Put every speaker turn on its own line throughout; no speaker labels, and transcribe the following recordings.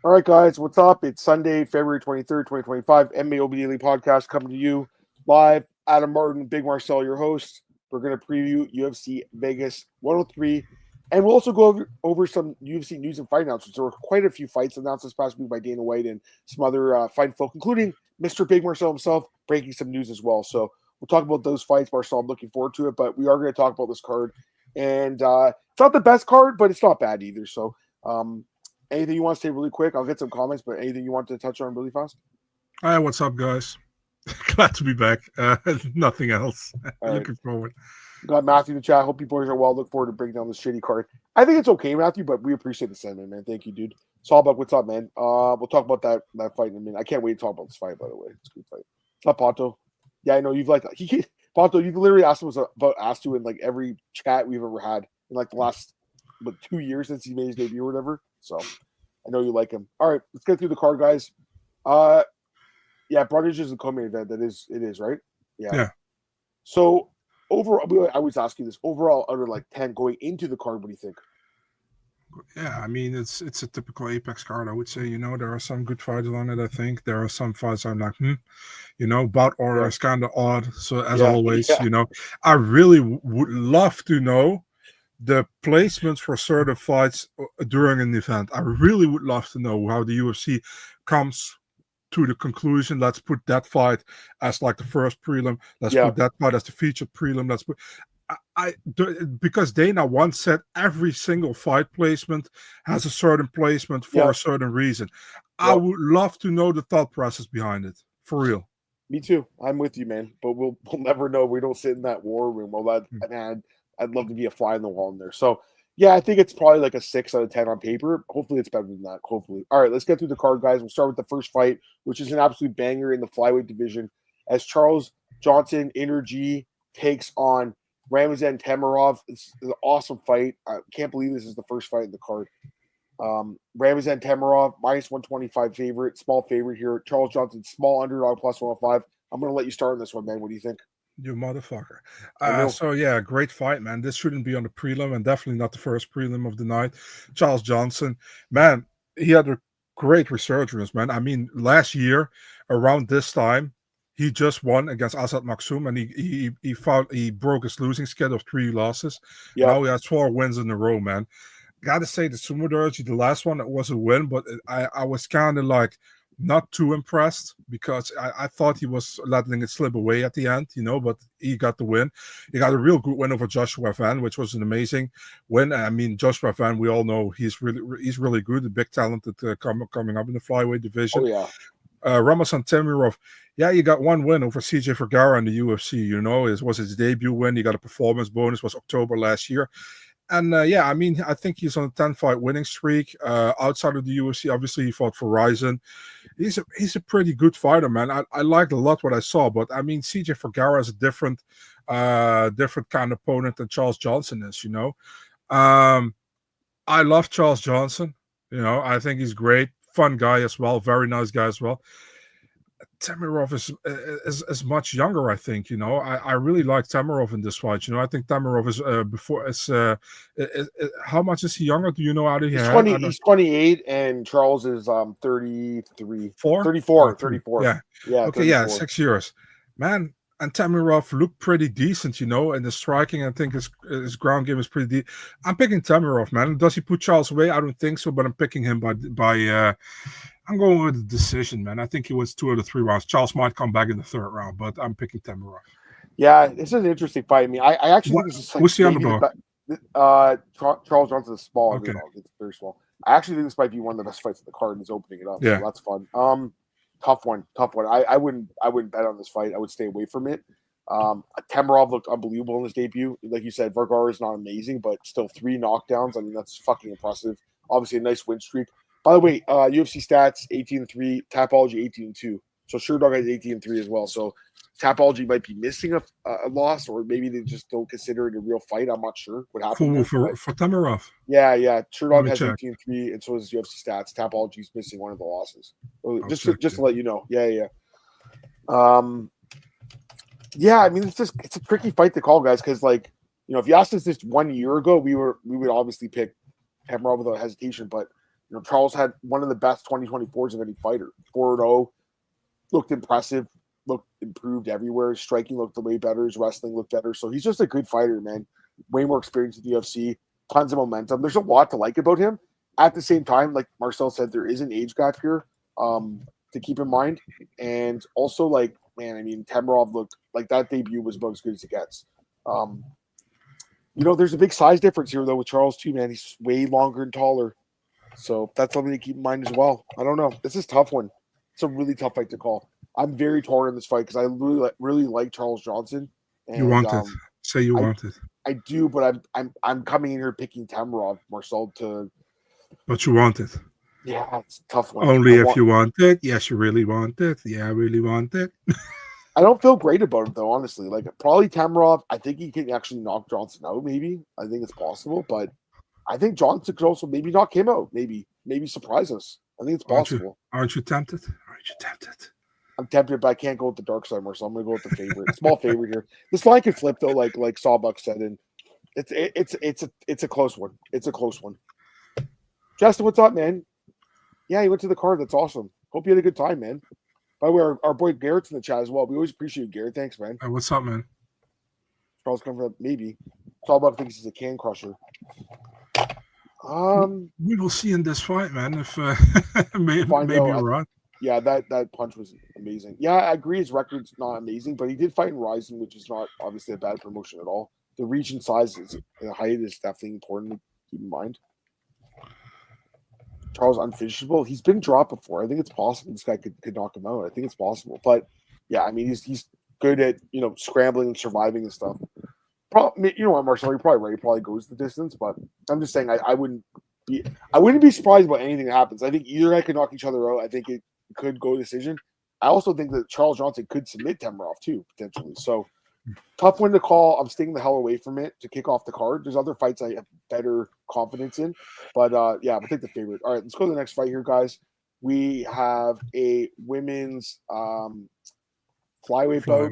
All right, guys, what's up? It's Sunday, February 23rd, 2025. MMAOB Daily Podcast coming to you live. Adam Martin, Big Marcel, your host. We're going to preview UFC Vegas 103. And we'll also go over some UFC news and fight announcements. There were quite a few fights announced this past week by Dana White and some other fight folk, including Mr. Big Marcel himself, breaking some news as well. So we'll talk about those fights, Marcel. I'm looking forward to it, but we are going to talk about this card. And it's not the best card, but it's not bad either. So, anything you want to say really quick? I'll get some comments, but anything you want to touch on really fast?
Hi, what's up, guys? Glad to be back. Nothing else.
Right.
Looking forward.
Got Matthew in the chat. Hope you boys are well. Look forward to breaking down this shitty card. I think it's okay, Matthew, but we appreciate the sentiment, man. Thank you, dude. Sawbuck, what's up, man? We'll talk about that fight in a minute. I can't wait to talk about this fight, by the way. It's a good fight. It's not Ponto. Yeah, I know you've Ponto, you've literally asked him about Astu in like every chat we've ever had in like the last 2 years since he made his debut or whatever. So I know you like him. All right, let's get through the card, guys. Yeah, Brundage is the co-main event. It is, right? Yeah. So overall, I always ask you this. Overall, under like 10 going into the card, what do you think?
Yeah, I mean, it's a typical Apex card, I would say. You know, there are some good fights on it, I think. There are some fights I'm like, bout order is kind of odd. So as always, I really would love to know the placements for certain fights during an event. I really would love to know how the UFC comes to the conclusion. Let's put that fight as like the first prelim. Let's put that fight as the featured prelim. Let's put because Dana once said every single fight placement has a certain placement for a certain reason. I would love to know the thought process behind it. For real.
Me too. I'm with you, man. But we'll never know. We don't sit in that war room. Well, I'd love to be a fly in the wall in there. So, yeah, I think it's probably like a 6 out of 10 on paper. Hopefully, it's better than that. Hopefully. All right, let's get through the card, guys. We'll start with the first fight, which is an absolute banger in the flyweight division, as Charles Johnson, Energy, takes on Ramazan Temirov. It's an awesome fight. I can't believe this is the first fight in the card. Ramazan Temirov, minus 125 favorite, small favorite here. Charles Johnson, small underdog, plus 105. I'm going to let you start on this one, man. What do you think?
You motherfucker. So, yeah, great fight, man. This shouldn't be on the prelim and definitely not the first prelim of the night. Charles Johnson, man, he had a great resurgence, man. I mean, last year, around this time, he just won against Asad Maksoum, and he broke his losing skid of 3 losses. Yeah. Now he has 4 wins in a row, man. Gotta say, the Sumo Derby, the last one, it was a win, but I was kind of like not too impressed because I thought he was letting it slip away at the end, but he got the win. He got a real good win over Joshua Van, which was an amazing win. I mean, Joshua Van, we all know he's really good, a big talented coming up in the flyweight division.
Oh, yeah.
Ramazan Temirov, you got 1 win over CJ Vergara in the UFC, It was his debut win. He got a performance bonus, was October last year. And I mean, I think he's on a 10-fight winning streak. Outside of the UFC, obviously he fought for Ryzen. He's a pretty good fighter, man. I liked a lot what I saw, but I mean, CJ Vergara is a different kind of opponent than Charles Johnson is. I love Charles Johnson. I think he's great, fun guy as well, very nice guy as well. Temirov is much younger, I think. I really like Temirov in this fight. I think Temirov is how much is he younger? Do you know how
he's 20? He's 28, and Charles is 33. 34.
Yeah. Okay, 34. 6 years, man. And Temirov looked pretty decent, and the striking, I think his ground game is pretty deep. I'm picking Temirov, man. Does he put Charles away? I don't think so, but I'm picking him by I'm going with the decision, man. I think he wins 2 out of 3 rounds. Charles might come back in the 3rd round, but I'm picking Temirov.
Yeah, this is an interesting fight. I mean, I actually think this is like
what's the underdog?
Charles Johnson is small.
Okay.
It's very small. I actually think this might be one of the best fights in the card and is opening it up. Yeah. So that's fun. Tough one. I wouldn't bet on this fight. I would stay away from it. Temirov looked unbelievable in his debut. Like you said, Vergara is not amazing, but still 3 knockdowns. I mean, that's fucking impressive. Obviously, a nice win streak. By the way, UFC stats 18-3, Tapology 18-2. So Sherdog has 18-3 as well. So Tapology might be missing a loss, or maybe they just don't consider it a real fight. I'm not sure what happened.
For Temirov.
Yeah. Sherdog has 18-3, and so does UFC stats. Tapology's missing one of the losses. Just to let you know. Yeah. I mean, it's a tricky fight to call, guys, because if you asked us this 1 year ago, we would obviously pick Temirov without hesitation, but Charles had one of the best 2024s of any fighter. 4-0, looked impressive, looked improved everywhere. His striking looked way better. His wrestling looked better. So he's just a good fighter, man. Way more experience in the UFC. Tons of momentum. There's a lot to like about him. At the same time, like Marcel said, there is an age gap here to keep in mind. And also, like, man, I mean, Temirov looked like that debut was about as good as it gets. There's a big size difference here, though, with Charles, too, man. He's way longer and taller. So that's something to keep in mind as well. I don't know. This is a tough one. It's a really tough fight to call. I'm very torn in this fight because I really like Charles Johnson. And,
you want it. Say you want it.
I do, but I'm coming in here picking Temirov, Marcel, to.
But you want it.
Yeah, it's a tough one.
Only if you want it. Yes, you really want it. Yeah, I really want it.
I don't feel great about it, though, honestly. Like, probably Temirov, I think he can actually knock Johnson out, maybe. I think it's possible, but I think Johnson could also maybe knock him out, maybe surprise us. I think it's possible.
Aren't you tempted?
I'm tempted, but I can't go with the dark side more, so I'm going to go with the favorite. Small favorite here. This line could flip, though, like Sawbuck said, and it's a close one. It's a close one. Justin, what's up, man? Yeah, he went to the card. That's awesome. Hope you had a good time, man. By the way, our boy Garrett's in the chat as well. We always appreciate you, Garrett. Thanks, man.
Hey, what's up, man?
Charles coming for that, maybe. Sawbuck thinks he's a can crusher.
We will see in this fight, man. If maybe you're right.
Yeah, that punch was amazing. Yeah, I agree. His record's not amazing, but he did fight in Ryzen, which is not obviously a bad promotion at all. The reach and size and height is definitely important to keep in mind. Charles unfinishable. He's been dropped before. I think it's possible this guy could knock him out. I think it's possible, but yeah, I mean he's good at scrambling and surviving and stuff. Probably, Marcel, you're probably right. He probably goes the distance, but I'm just saying I wouldn't be surprised about anything that happens. I think either guy could knock each other out. I think it could go decision. I also think that Charles Johnson could submit Temirov too, potentially. So tough one to call. I'm staying the hell away from it to kick off the card. There's other fights I have better confidence in, but yeah, I'll take the favorite. All right, let's go to the next fight here, guys. We have a women's flyweight bout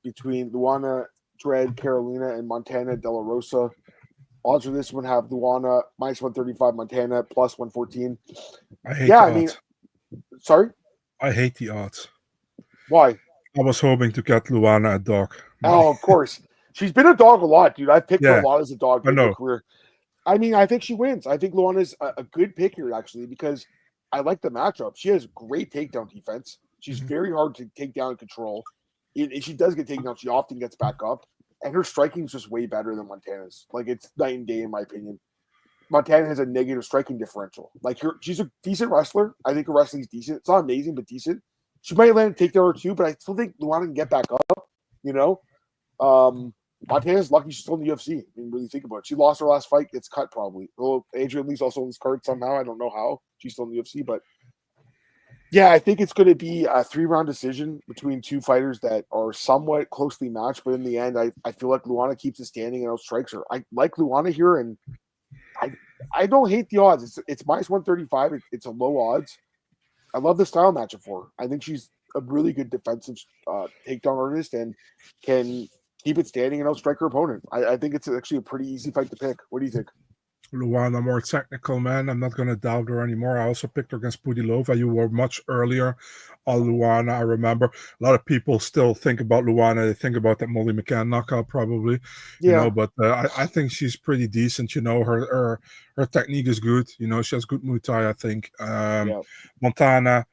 between Luana Dread Carolina and Montana De La Rosa. Odds for this one have Luana minus 135, Montana plus 114.
I hate the odds.
Sorry?
I hate the odds.
Why?
I was hoping to get Luana a dog.
Oh, of course. She's been a dog a lot, dude. I've picked her a lot as a dog in her career. I mean, I think she wins. I think Luana's a good pick here, actually, because I like the matchup. She has great takedown defense. She's very hard to take down and control. If she does get taken down, she often gets back up. And her striking is just way better than Montana's. Like, it's night and day, in my opinion. Montana has a negative striking differential. Like, she's a decent wrestler. I think her wrestling's decent. It's not amazing, but decent. She might land a takedown or two, but I still think Luana can get back up, Montana's lucky she's still in the UFC. I mean, really think about it. She lost her last fight, gets cut probably. Well, Andrea Lee's also on this card somehow. I don't know how. She's still in the UFC, but yeah, I think it's going to be a 3-round decision between two fighters that are somewhat closely matched, but in the end, I feel like Luana keeps it standing and outstrikes her. I like Luana here, and I don't hate the odds. It's minus 135. It's a low odds. I love the style matchup for her. I think she's a really good defensive takedown artist and can keep it standing and outstrike her opponent. I think it's actually a pretty easy fight to pick. What do you think?
Luana more technical, man. I'm not going to doubt her anymore. I also picked her against Pudilova. You were much earlier on Luana. I remember a lot of people still think about Luana. They think about that Molly McCann knockout probably, but I think she's pretty decent. Her technique is good. She has good Muay Thai, I think. Montana,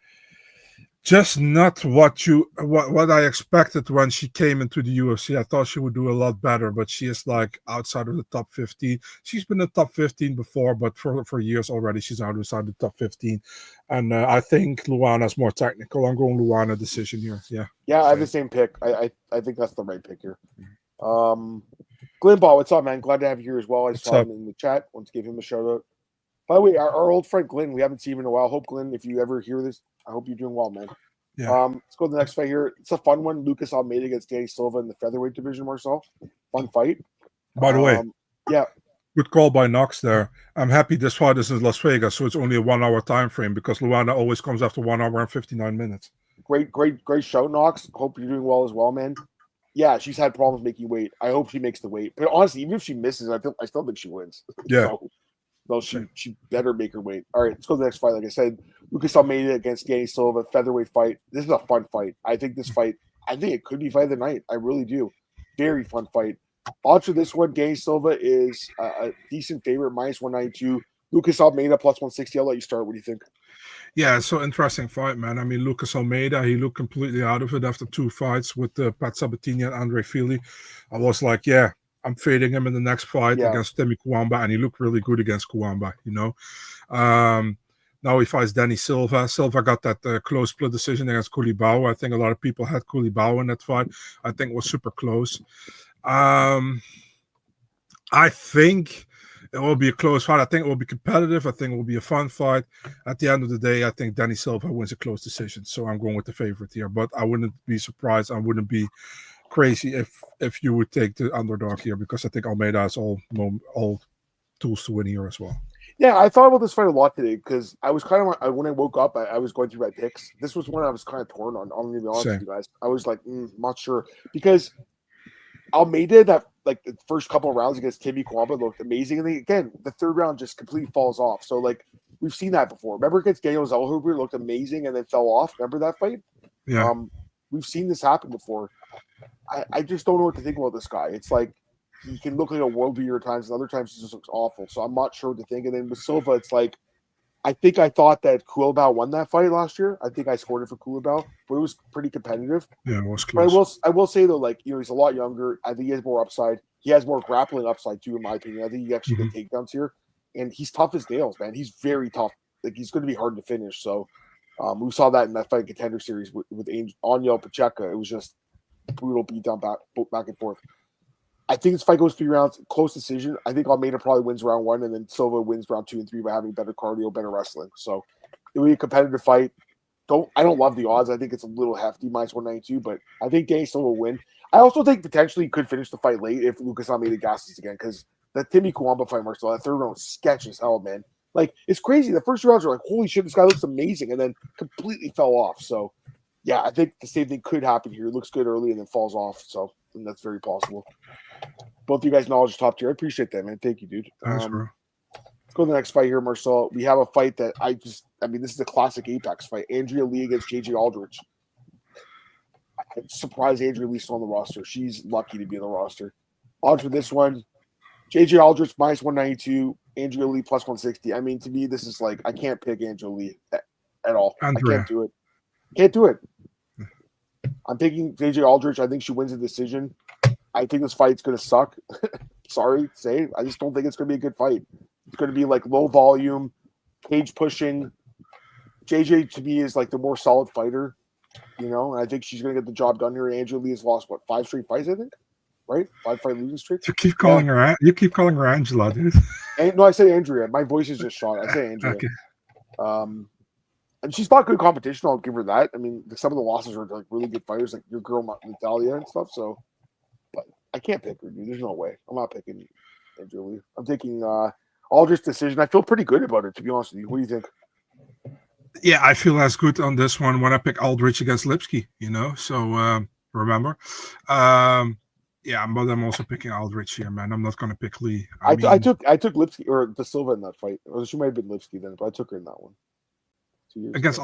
just not what I expected when she came into the UFC. I thought she would do a lot better, but she is like outside of the top 15. She's been in the top 15 before, but for years already, she's outside the top 15. And I think Luana's more technical. I'm going Luana decision here. Yeah,
I have the same pick. I think that's the right pick here. Glenn Ball, what's up, man? Glad to have you here as well. I saw him in the chat. Want to give him a shout out. By the way, our old friend Glenn, we haven't seen him in a while. Hope, Glenn, if you ever hear this, I hope you're doing well, man.
Yeah.
Let's go to the next fight here. It's a fun one. Lucas Almeida against Danny Silva in the featherweight division, Marcel. Fun fight.
By the way,
yeah.
Good call by Knox there. I'm happy this fight is in Las Vegas, so it's only a 1 hour time frame because Luana always comes after 1 hour and 59 minutes.
Great show, Knox. Hope you're doing well as well, man. Yeah, she's had problems making weight. I hope she makes the weight. But honestly, even if she misses, I still think she wins.
Yeah.
So, No, she better make her weight. All right, let's go to the next fight. Like I said, Lucas Almeida against Danny Silva, featherweight fight. This is a fun fight. I think it could be fight of the night. I really do. Very fun fight. Odds for this one, Danny Silva is a decent favorite, -192. Lucas Almeida +160. I'll let you start. What do you think?
Yeah, it's so interesting fight, man. I mean, Lucas Almeida, he looked completely out of it after 2 fights with Pat Sabatini and Andre Fili. I was like, yeah, I'm fading him in the next fight against Temi Kouamba, and he looked really good against Kouamba, you know. Now he fights Danny Silva. Silva got that close split decision against Koulibaly. I think a lot of people had Koulibaly in that fight. I think it was super close. I think it will be a close fight. I think it will be competitive. I think it will be a fun fight. At the end of the day, I think Danny Silva wins a close decision. So I'm going with the favorite here. But I wouldn't be surprised. I wouldn't be crazy if you would take the underdog here, because I think Almeida has all tools to win here as well.
Yeah, I thought about this fight a lot today because I was kind of, when I woke up, I was going through my picks. This was one I was kind of torn on. I'm going to be honest with you guys. I was like, not sure, because Almeida, that like the first couple of rounds against Temi Kouamba looked amazing, and then again the third round just completely falls off. So like we've seen that before. Remember against Daniel Zellhuber, looked amazing and then fell off. Remember that fight?
Yeah.
We've seen this happen before. I just don't know what to think about this guy. It's like he can look like a world beater at times, and other times he just looks awful. So I'm not sure what to think. And then with Silva, it's like I thought that Koulibaly won that fight last year. I think I scored it for Koulibaly, but it was pretty competitive.
Yeah, it was close.
But I will say though, like, you know, he's a lot younger. I think he has more upside. He has more grappling upside too, in my opinion. I think he actually get takedowns here, and he's tough as nails, man. He's very tough. Like, he's going to be hard to finish. So we saw that in that fight contender series with Angel Pacheco. It was just brutal beatdown back and forth. I think this fight goes 3 rounds, close decision. I think Almeida probably wins round 1, and then Silva wins round 2 and 3 by having better cardio, better wrestling. So it will be a competitive fight. I don't love the odds. I think it's a little hefty, -192, but I think Danny Silva will win. I also think potentially he could finish the fight late if Lucas Almeida gasses again, because the Temi Kouamba fight, Marcel, that third round was sketch as hell, man. Like, it's crazy. The first 2 rounds are like, holy shit, this guy looks amazing, and then completely fell off. So, yeah, I think the same thing could happen here. It looks good early and then falls off. So, and that's very possible. Both of you guys' knowledge is top tier. I appreciate that, man. Thank you, dude.
Thanks, bro.
Let's go to the next fight here, Marcel. We have a fight that this is a classic Apex fight. Andrea Lee against JJ Aldrich. I'm surprised Andrea Lee's still on the roster. She's lucky to be on the roster. Odds for this one, JJ Aldrich -192, Andrea Lee +160. I mean, to me, this is like, I can't pick Andrea Lee at all.
Andrea.
I can't do it. Can't do it. I'm picking JJ Aldrich. I think she wins the decision. I think this fight's going to suck. Sorry to say. I just don't think it's going to be a good fight. It's going to be like low volume, cage pushing. JJ, to me, is like the more solid fighter, you know, and I think she's going to get the job done here. Andrea Lee has lost, 5 straight fights, I think? Right? 5-fight losing streak?
You keep calling her Angela, dude.
No, I say Andrea. My voice is just shot. I say Andrea.
Okay.
And she's not good competition. I'll give her that. I mean, some of the losses are like really good fighters, like your girl Natalia and stuff. So, but I can't pick her, dude. There's no way. I'm not picking Andrea Lee. I'm taking Aldrich's decision. I feel pretty good about it, to be honest with you. What do you think?
Yeah, I feel as good on this one when I pick Aldrich against Lipsky, you know. So remember. Yeah, but I'm also picking Aldrich here, man. I'm not going to pick Lee. I
took Lipsky or the Silva in that fight. Or she might have been Lipsky then, but I took her in that one.
Against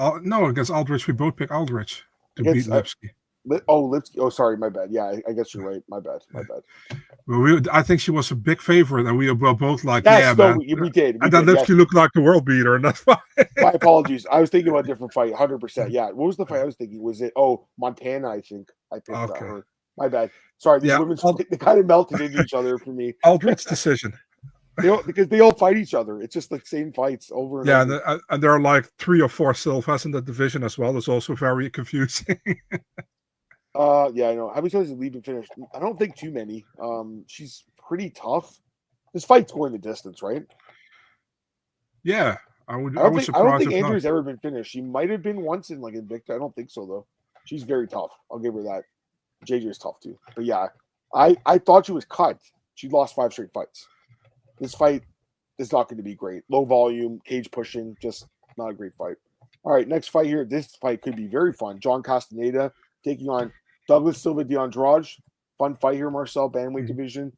Aldrich, we both pick Aldrich to beat Lipsky.
Lipsky. Oh, sorry, my bad. Yeah, I guess you're right. My bad.
Well, I think she was a big favorite, and we were both like,
man. We did.
And then Lipsky looked like the world beater, and that's fine.
My apologies. I was thinking about a different fight, 100%. Yeah. What was the fight I was thinking? Was it, Montana, I think. I picked that. My bad. Sorry, these women, they kind of melted into each other for me.
Aldrich's decision.
Because they all fight each other. It's just the same fights over and over.
And there are like 3 or 4 Silvas in that division as well. It's also very confusing.
Yeah, I know. How many times did Lee been finished? I don't think too many. She's pretty tough. This fight's going the distance, right?
Yeah, I don't
think Andrew's ever been finished. She might have been once in like Invicta. I don't think so though. She's very tough. I'll give her that. JJ is tough too. But yeah, I thought she was cut. She lost 5 straight fights. This fight is not going to be great. Low volume, cage pushing, just not a great fight. All right, next fight here. This fight could be very fun. John Castaneda taking on Douglas Silva de Andrade. Fun fight here, Marcel, bantamweight division.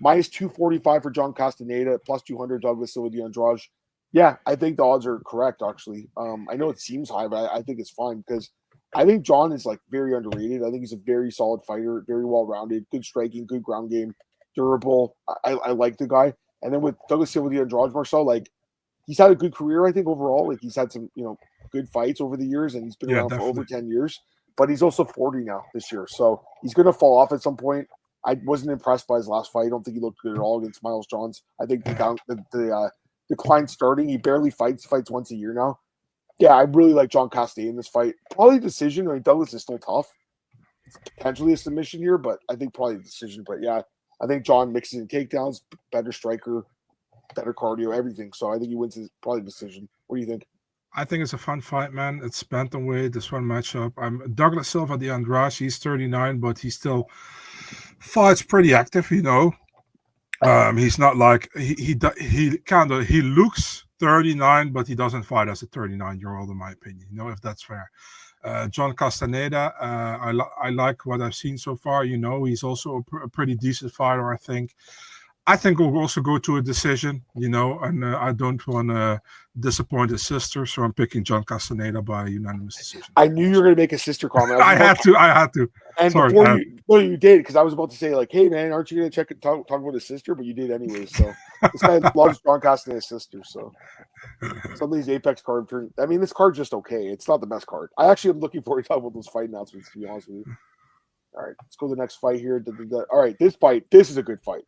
minus 245 for John Castaneda, plus 200 Douglas Silva de Andrade. Yeah, I think the odds are correct, actually. I know it seems high, but I think it's fine because I think John is like very underrated. I think he's a very solid fighter, very well-rounded, good striking, good ground game, durable. I like the guy. And then with Douglas Silva de Andrade, Marcel, like he's had a good career, I think, overall. Like he's had some, good fights over the years, and he's been around for over 10 years. But he's also 40 now this year, so he's going to fall off at some point. I wasn't impressed by his last fight. I don't think he looked good at all against Miles Johns. I think the decline starting. He barely fights once a year now. Yeah, I really like John Castaneda in this fight. Probably decision. I mean, Douglas is still tough. It's potentially a submission here, but I think probably a decision. But yeah, I think John mixes in takedowns, better striker, better cardio, everything. So I think he wins his probably decision. What do you think?
I think it's a fun fight, man. It's bantamweight. This one matchup. Douglas Silva de Andrade. He's 39, but he still fights pretty active. He's not like he looks 39, but he doesn't fight as a 39-year-old, in my opinion. If that's fair. John Castaneda. I like what I've seen so far. He's also a pretty decent fighter. I think we'll also go to a decision, and I don't want to disappoint his sister, so I'm picking John Castaneda by unanimous decision.
I knew you were going to make a sister comment.
I had to.
And
sorry,
before you did, because I was about to say, like, hey, man, aren't you going to talk about his sister? But you did anyways. So this guy loves John Castaneda's sister. So some of these Apex cards this card's just okay. It's not the best card. I actually am looking forward to talk about those fight announcements, to be honest with you. All right, let's go to the next fight here. All right, this is a good fight.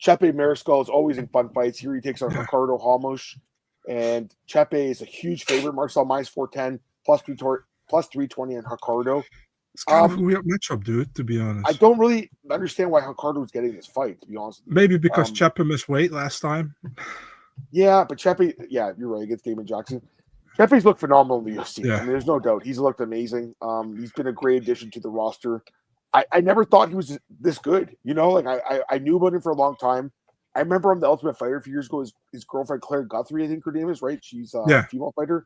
Chepe Mariscal is always in fun fights. Here he takes on Ricardo Ramos. And Chepe is a huge favorite. Marcel minus 410, plus 320 on Ricardo.
It's kind of a weird matchup, dude, to be honest.
I don't really understand why Ricardo is getting this fight, to be honest with you.
Maybe because Chepe missed weight last time.
Yeah, but Chepe, you're right, against Damon Jackson. Chepe's looked phenomenal in the UFC.
Yeah.
I mean, there's no doubt. He's looked amazing. He's been a great addition to the roster. I never thought he was this good. I knew about him for a long time. I remember on the Ultimate Fighter a few years ago, his girlfriend Claire Guthrie, I think her name is, right? She's a female fighter.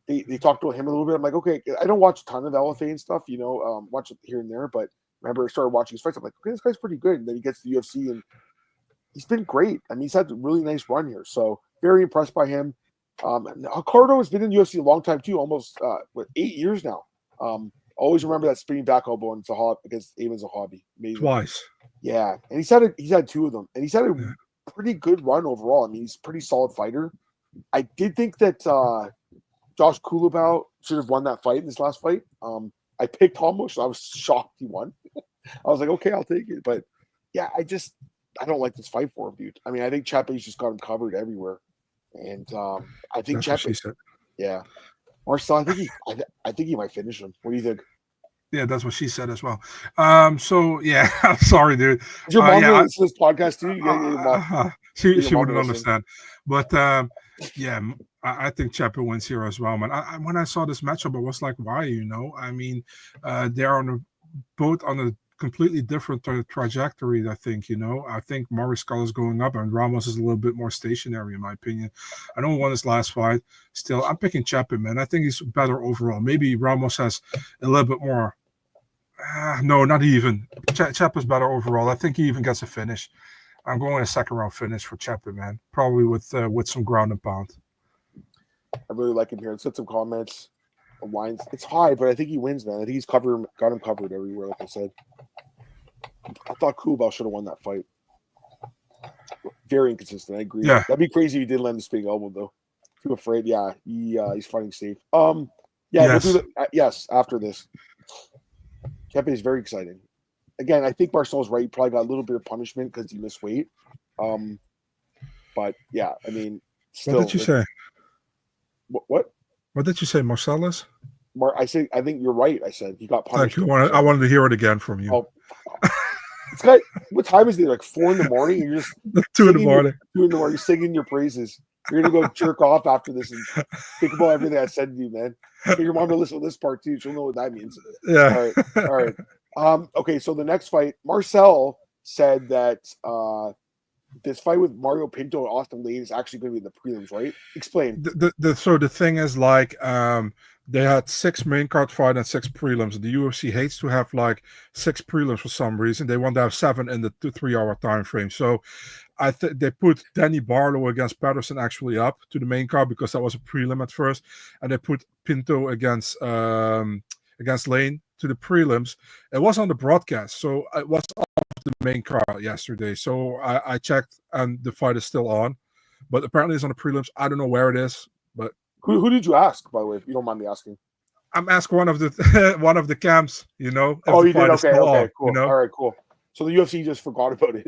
They talked to him a little bit. I'm like, okay, I don't watch a ton of LFA and stuff, watch it here and there. But I remember I started watching his fights. I'm like, okay, this guy's pretty good. And then he gets to the UFC and he's been great. I mean, he's had a really nice run here. So very impressed by him. Ricardo has been in the UFC a long time too, almost 8 years now. Always remember that spinning back elbow and against Eamon Zahabi. Amazing.
Twice.
Yeah, and he's had two of them, and he's had a pretty good run overall. I mean, he's a pretty solid fighter. I did think that Josh Kulabau should have won that fight in this last fight. I picked Ramos. I was shocked he won. I was like, okay, I'll take it. But yeah, I don't like this fight for him, dude. I mean, I think Chepe's just got him covered everywhere, and I think Chepe. Yeah. Marcel, I think he might finish him. What do you think?
Yeah, that's what she said as well. So yeah, I'm sorry, dude.
Is your mom listen to this podcast too?
She wouldn't understand. But I think Chepe wins here as well, man. When I saw this matchup, I was like, why? I mean, they're both on a completely different trajectory. I think Mariscal is going up and Ramos is a little bit more stationary, in my opinion. I don't want his last fight. Still, I'm picking Chepe, man. I think he's better overall. Maybe Ramos has a little bit more. No, not even. Chepe is better overall. I think he even gets a finish. I'm going a second round finish for Chepe, man. Probably with some ground and pound.
I really like him here. Let's get some comments. Lines. It's high, but I think he wins, man. I think he's got him covered everywhere, like I said. I thought Kulabau should have won that fight. Very inconsistent. I agree.
Yeah.
That'd be crazy if he did land the spinning elbow, though. Too afraid. Yeah, he's fighting safe.
Yes.
After this. Chepe is very exciting. Again, I think Marcel's right. He probably got a little bit of punishment because he missed weight. But yeah, I mean, still.
What did you say?
What?
What did you say, Marcellus?
I think you're right. I said he got punished.
Thank you. I wanted to hear it again from you.
Oh. What time is it? Like 4 in the morning? You're just
2 in the morning.
2 in the morning. You're singing your praises. You're gonna go jerk off after this and think about everything I said to you, man. Get your mom to listen to this part too. She'll know what that means.
Yeah.
All right. Okay. So the next fight, Marcel said that this fight with Mario Pinto and Austen Lane is actually going to be the prelims, right? Explain.
So the thing is, like, They had 6 main card fight and 6 prelims. The UFC hates to have like 6 prelims for some reason. They want to have 7 in the 3-hour time frame. So I think they put Danny Barlow against Patterson actually up to the main card because that was a prelim at first, and they put Pinto against Lane to the prelims. It was on the broadcast, so it was off the main card yesterday. So I checked, and the fight is still on, but apparently it's on the prelims. I don't know where it is, but
Who did you ask, by the way, if you don't mind me asking?
I'm asking one of the one of the camps, you know.
Oh, you did? Okay,
on,
cool.
You know?
All right, cool. So the UFC just forgot about it.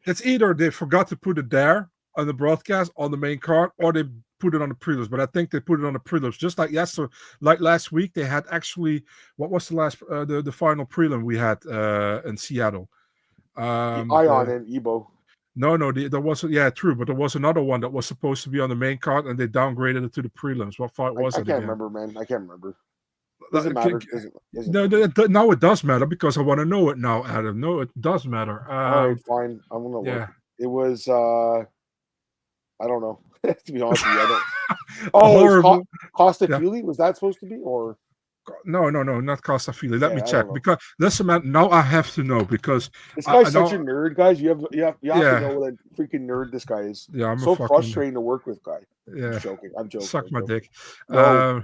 It's either they forgot to put it there on the broadcast on the main card, or they put it on the prelims. But I think they put it on the prelims, just like yesterday, like last week. They had actually, what was the last the final prelim we had in Seattle?
Ion and Ebo.
No, there was true, but there was another one that was supposed to be on the main card, and they downgraded it to the prelims. What fight was it?
I can't remember, man. I can't remember. Doesn't matter.
No, it does matter because I want to know it now, Adam. No, it does matter.
All right, fine. I'm gonna look. It was I don't know. To be honest with you, I don't. Oh, Costafili? Was that supposed to be or?
No, not Costafili. Let me check because listen, man. Now I have to know because
this guy's such a nerd, guys. You have to know what a freaking nerd this guy is.
Yeah, I'm
so frustrating to work with, guy.
Yeah,
I'm joking.
Suck my dick.
No.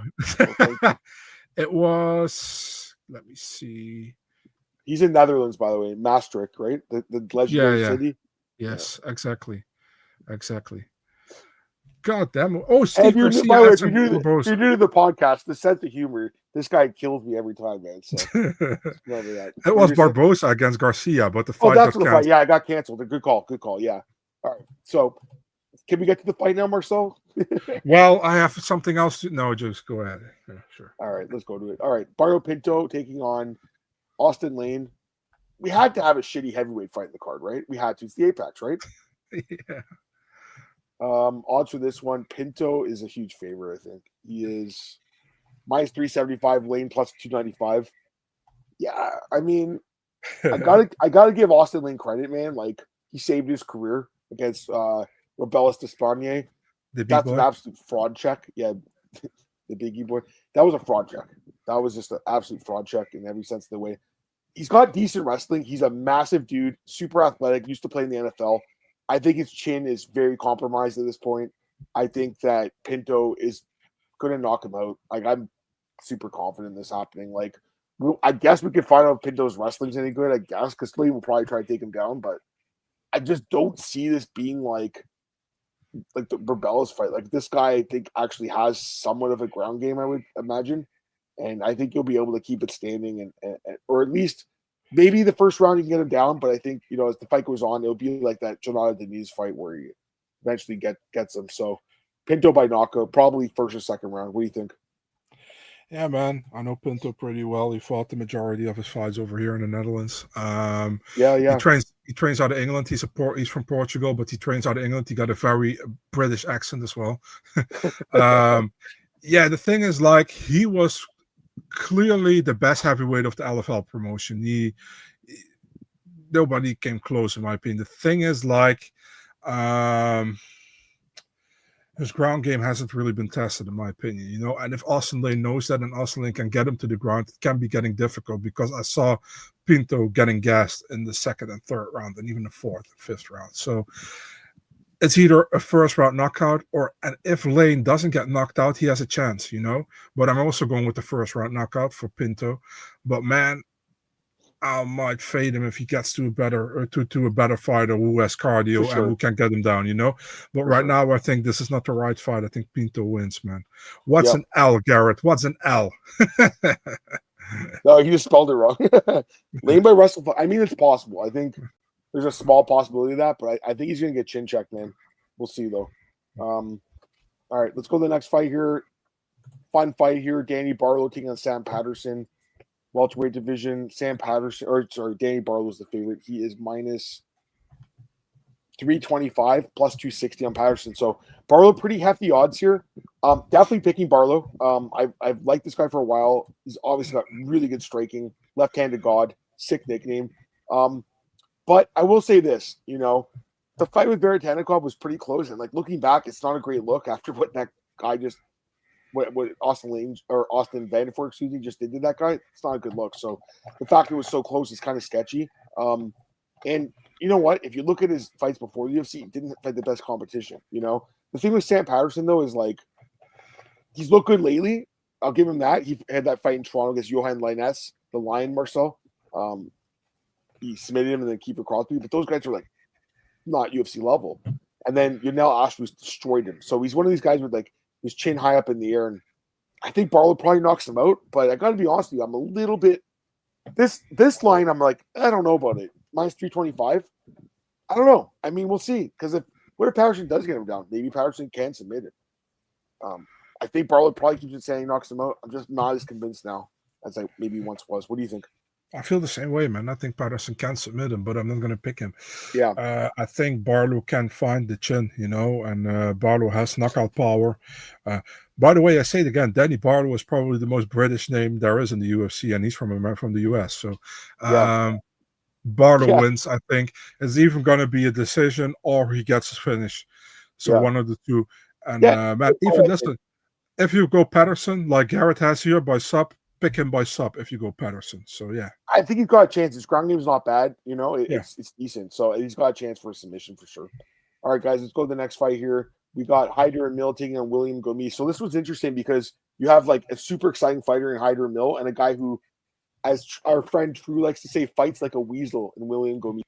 It was. Let me see.
He's in Netherlands, by the way. Maastricht, right? The legendary city.
Yes, exactly. God damn it. Oh, Steve Garcia.
By the way, if you're new to the podcast, the sense of humor, this guy kills me every time, man. So remember that.
It was Barbosa against Garcia, but the fight got canceled.
Fight. Yeah, it got canceled. Good call. Yeah. All right. So can we get to the fight now, Marcel?
Well, I have something else to... No, just go ahead. Yeah, sure.
All right, let's go to it. All right. Barlow Pinto taking on Austen Lane. We had to have a shitty heavyweight fight in the card, right? We had to. It's the Apex, right?
Yeah.
Odds for this one, Pinto is a huge favorite, I think. He is minus 375, Lane plus 295. Yeah, I mean, I gotta give Austen Lane credit, man. Like, he saved his career against Robelis Despanier. That's an absolute fraud check. Yeah, the biggie boy. That was a fraud check. That was just an absolute fraud check in every sense of the way. He's got decent wrestling. He's a massive dude, super athletic, used to play in the NFL. I think his chin is very compromised at this point. I think that Pinto is going to knock him out. Like, I'm super confident in this happening. Like, I guess we could find out if Pinto's wrestling's any good, I guess, because Lee will probably try to take him down, but I just don't see this being like the Robelis fight. Like, this guy, I think, actually has somewhat of a ground game, I would imagine. And I think he'll be able to keep it standing and or at least maybe the first round you can get him down, but I think, as the fight goes on, it'll be like that Jonathan Denise fight where he eventually gets him. So Pinto by knockout, probably first or second round. What do you think?
Yeah, man. I know Pinto pretty well. He fought the majority of his fights over here in the Netherlands.
Yeah.
He trains out of England. He's from Portugal, but he trains out of England. He got a very British accent as well. Yeah, the thing is, like, he was clearly the best heavyweight of the LFL promotion. Nobody came close, in my opinion. The thing is, like, his ground game hasn't really been tested, in my opinion, and if Austen Lane knows that and Austen Lane can get him to the ground, it can be getting difficult because I saw Pinto getting gassed in the second and third round and even the fourth and fifth round. So it's either a first round knockout and if Lane doesn't get knocked out, he has a chance, But I'm also going with the first round knockout for Pinto. But man, I might fade him if he gets to a better fighter who has cardio and who can get him down, But right now, I think this is not the right fight. I think Pinto wins, man. What's an L, Garrett? What's an L?
No, you just spelled it wrong. Lane by wrestle. I mean, it's possible. I think there's a small possibility of that, but I think he's going to get chin checked, man. We'll see, though. All right, let's go to the next fight here. Fun fight here. Danny Barlow taking on Sam Patterson. Welterweight division. Danny Barlow is the favorite. He is minus 325, plus 260 on Patterson. So Barlow, pretty hefty odds here. Definitely picking Barlow. I've liked this guy for a while. He's obviously got really good striking. Left-handed God. Sick nickname. But I will say this, the fight with Varetanikov was pretty close. And, like, looking back, it's not a great look after what that guy just what Austin Lane or Austin Vanderford, excuse me, just did to that guy. It's not a good look. So the fact it was so close is kind of sketchy. And you know what? If you look at his fights before the UFC, he didn't fight the best competition. You know, the thing with Sam Patterson though is like he's looked good lately. I'll give him that. He had that fight in Toronto against Johan Linus, the Lion Marcel. He submitted him and then Keeper Crosby, but those guys were like not UFC level. And then Yanel Ashmus destroyed him. So he's one of these guys with like his chin high up in the air, and I think Barlow probably knocks him out. But I got to be honest with you, I'm a little bit this line. I'm like, I don't know about it. Minus 325. I don't know. I mean, we'll see. Because what if Patterson does get him down? Maybe Patterson can submit it. I think Barlow probably keeps it saying he knocks him out. I'm just not as convinced now as I maybe once was. What do you think?
I feel the same way, man. I think Patterson can submit him, but I'm not going to pick him.
Yeah.
I think Barlow can find the chin, and Barlow has knockout power. By the way, I say it again, Danny Barlow is probably the most British name there is in the UFC, and he's from the US. So Barlow wins, I think. It's even going to be a decision or he gets his finish. So one of the two. And man, even listen, if you go Patterson, like Garrett has here by sub, pick him by sub if you go Patterson. So yeah,
I think he's got a chance. His ground game's not bad. It's decent. So he's got a chance for a submission for sure. All right, guys, let's go to the next fight here. We got Hyder and Mill taking on William Gomis. So this was interesting because you have like a super exciting fighter in Hyder and Mill and a guy who, as our friend True likes to say, fights like a weasel in William Gomis.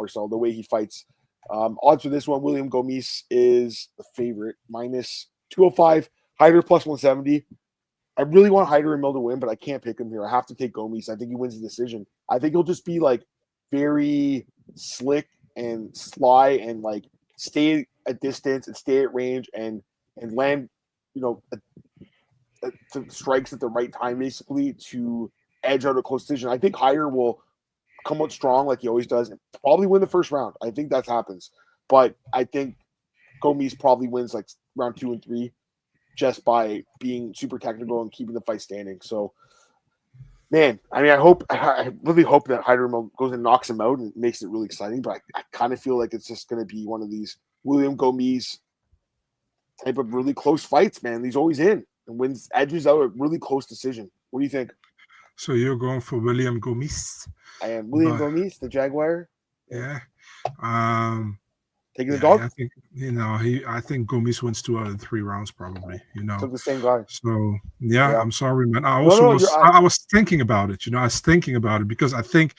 So the way he fights. Odds for this one, William Gomis is the favorite, minus 205. Hyder plus 170. I really want Hyder and Mill to win, but I can't pick him here. I have to take Gomis. I think he wins the decision. I think he'll just be like very slick and sly and like stay at distance and stay at range and land, strikes at the right time basically to edge out a close decision. I think Hyder will come out strong like he always does and probably win the first round. I think that happens. But I think Gomis probably wins like round 2 and 3 just by being super technical and keeping the fight standing. So, man, I mean, I really hope that Hyder goes and knocks him out and makes it really exciting. But I kind of feel like it's just going to be one of these William Gomis type of really close fights, man. He's always in and edges out a really close decision. What do you think?
So you're going for William Gomis?
I am William Gomis, the Jaguar.
Yeah.
Taking the dog?
I think I think Gomis wins 2 out of 3 rounds probably.
Took the same guy.
So I'm sorry, man. I was thinking about it. I was thinking about it because I think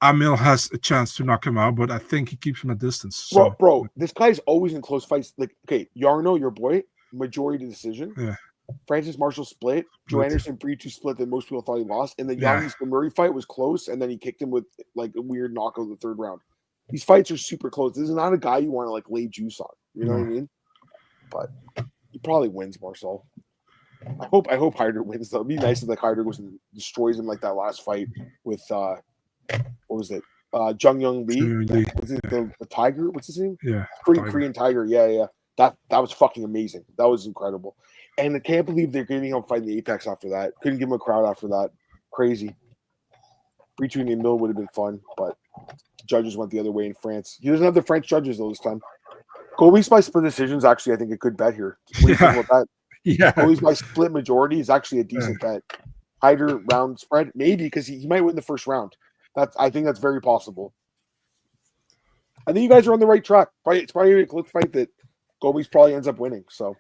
Amil has a chance to knock him out, but I think he keeps him at distance. So,
bro, this guy's always in close fights. Like, okay, Yarno, your boy, majority decision.
Yeah.
Francis Marshall split. Joe Anderson Breach split that most people thought he lost. And the Yannis Murray fight was close, and then he kicked him with like a weird knockout in the 3rd round. These fights are super close. This is not a guy you want to like lay juice on. You know what I mean? But he probably wins, Marcel. I hope Hyder wins though. It'd be nice if like Hyder goes and destroys him like that last fight with what was it? Jung Young Lee. Was it the Tiger? What's his name?
Yeah.
Korean Tiger. Yeah. That was fucking amazing. That was incredible. And I can't believe they're getting him fighting the Apex after that. Couldn't give him a crowd after that. Crazy. Between the Mill would have been fun, but the judges went the other way in France. He doesn't have the French judges though this time. Gomis by split decision is actually, I think, a good bet here. What do you think about that?
Yeah.
Gomis by split majority is actually a decent bet. Hyder round spread, maybe because he might win the first round. I think that's very possible. I think you guys are on the right track. It's probably a close fight that Gomis probably ends up winning. So.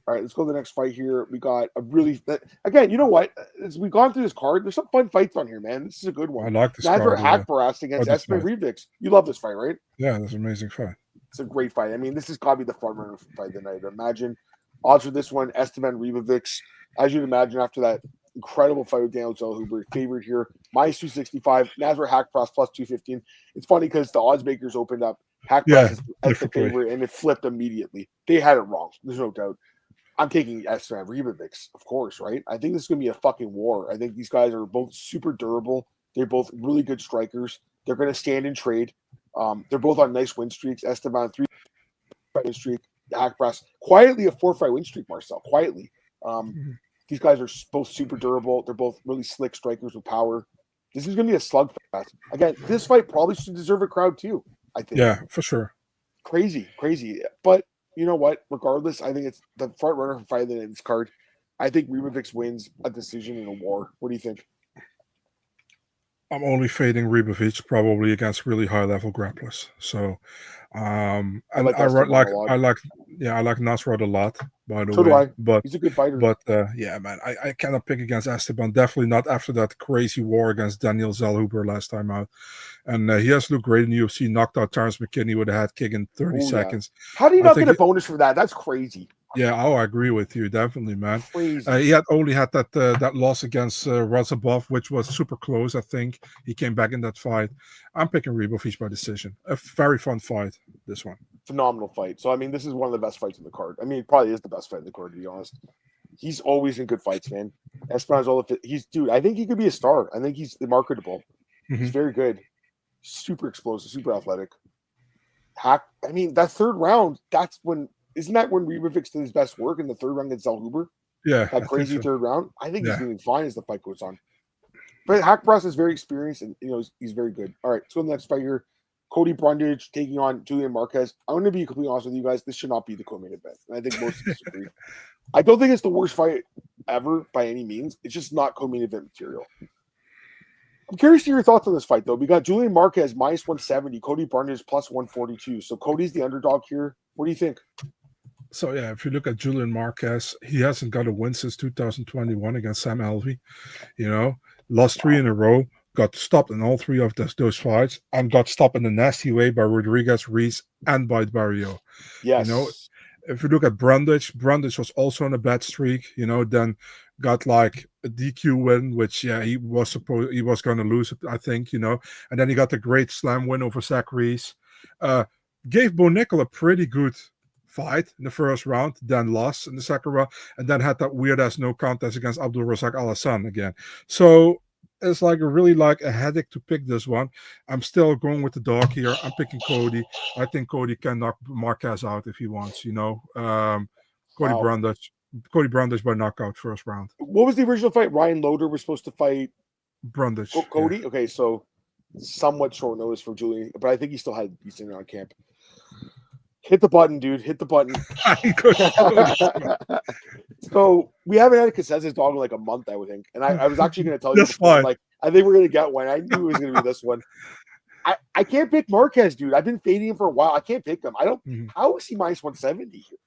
All right, let's go to the next fight here. We got a really again. You know what? As we've gone through this card, there's some fun fights on here, man. This is a good one.
I like this card.
Haqparast against Esteban Ribovics. You love this fight, right?
Yeah, that's an amazing fight.
It's a great fight. I mean, this has got to be the front runner fight of the night. Imagine odds for this one: Esteban Ribovics. As you'd imagine, after that incredible fight with Daniel Zellhuber, favorite here minus 265. Nasrat Haqparast plus 215. It's funny because the odds makers opened up Haqparast as the favorite, and it flipped immediately. They had it wrong. There's no doubt. I'm taking Esteban Ribovics, of course, right? I think this is going to be a fucking war. I think these guys are both super durable. They're both really good strikers. They're going to stand and trade. They're both on nice win streaks. Esteban, 3-fight win streak. Haqparast, quietly a 4-fight win streak, Marcel. Quietly. These guys are both super durable. They're both really slick strikers with power. This is going to be a slugfest. Again, this fight probably should deserve a crowd too, I think.
Yeah, for sure.
Crazy. But you know what? Regardless, I think it's the front runner for fight in this card. I think Ribovics wins a decision in a war. What do you think?
I'm only fading Ribovics probably against really high level grapplers. So, and I like Nasrat a lot, by the
So do
way.
I.
But
he's a good fighter.
But yeah, man, I cannot pick against Esteban. Definitely not after that crazy war against Daniel Zellhuber last time out. And he has looked great in the UFC. Knocked out Terrence McKinney with a head kick in 30 seconds.
How do you not get a bonus for that? That's crazy.
Yeah, I agree with you, definitely, man.
Crazy.
He had only had that loss against Rosa, which was super close. I think he came back in that fight. I'm picking Ribovics by decision. A very fun fight, this one.
Phenomenal fight. So I mean, this is one of the best fights in the card. I mean, it probably is the best fight in the card, to be honest. He's always in good fights, man. Esteban, dude. I think he could be a star. I think he's marketable. Mm-hmm. He's very good, super explosive, super athletic. I mean, that third round. Isn't that when Ribovics did his best work in the third round against Zellhuber?
Yeah.
That crazy third round. I think he's doing fine as the fight goes on. But Haqparast is very experienced and he's very good. All right, so the next fight here, Cody Brundage taking on Julian Marquez. I'm going to be completely honest with you guys. This should not be the co-main event. And I think most of us agree. I don't think it's the worst fight ever by any means. It's just not co-main event material. I'm curious to your thoughts on this fight, though. We got Julian Marquez minus 170, Cody Brundage plus 142. So Cody's the underdog here. What do you think?
So, yeah, if you look at Julian Marquez, he hasn't got a win since 2021 against Sam Alvey. Lost 3 in a row, got stopped in all 3 of those fights, and got stopped in a nasty way by Rodriguez, Reese, and by Barrio.
Yes.
If you look at Brundage was also on a bad streak, then got like a DQ win, which, he was going to lose, I think, and then he got the great slam win over Zach Reese. Gave Bo Nickel a pretty good fight in the first round, then lost in the second round, and then had that weird ass no contest against Abdul Razak Al Hassan again. So it's really a headache to pick this one. I'm still going with the dog here. I'm picking Cody. I think Cody can knock Marquez out if he wants. Cody Brundage by knockout first round.
What was the original fight? Ryan Loder was supposed to fight
Brundage.
Cody. Yeah. Okay, so somewhat short notice for Julian, but I think he still had decent on camp. Hit the button, dude. Hit the button. So we haven't had a consensus dog in like a month, I would think. And I was actually going to tell you, I think we're going to get one. I knew it was going to be this one. I can't pick Marquez, dude. I've been fading him for a while. I can't pick him. I don't. Mm-hmm. How is he minus 170 here?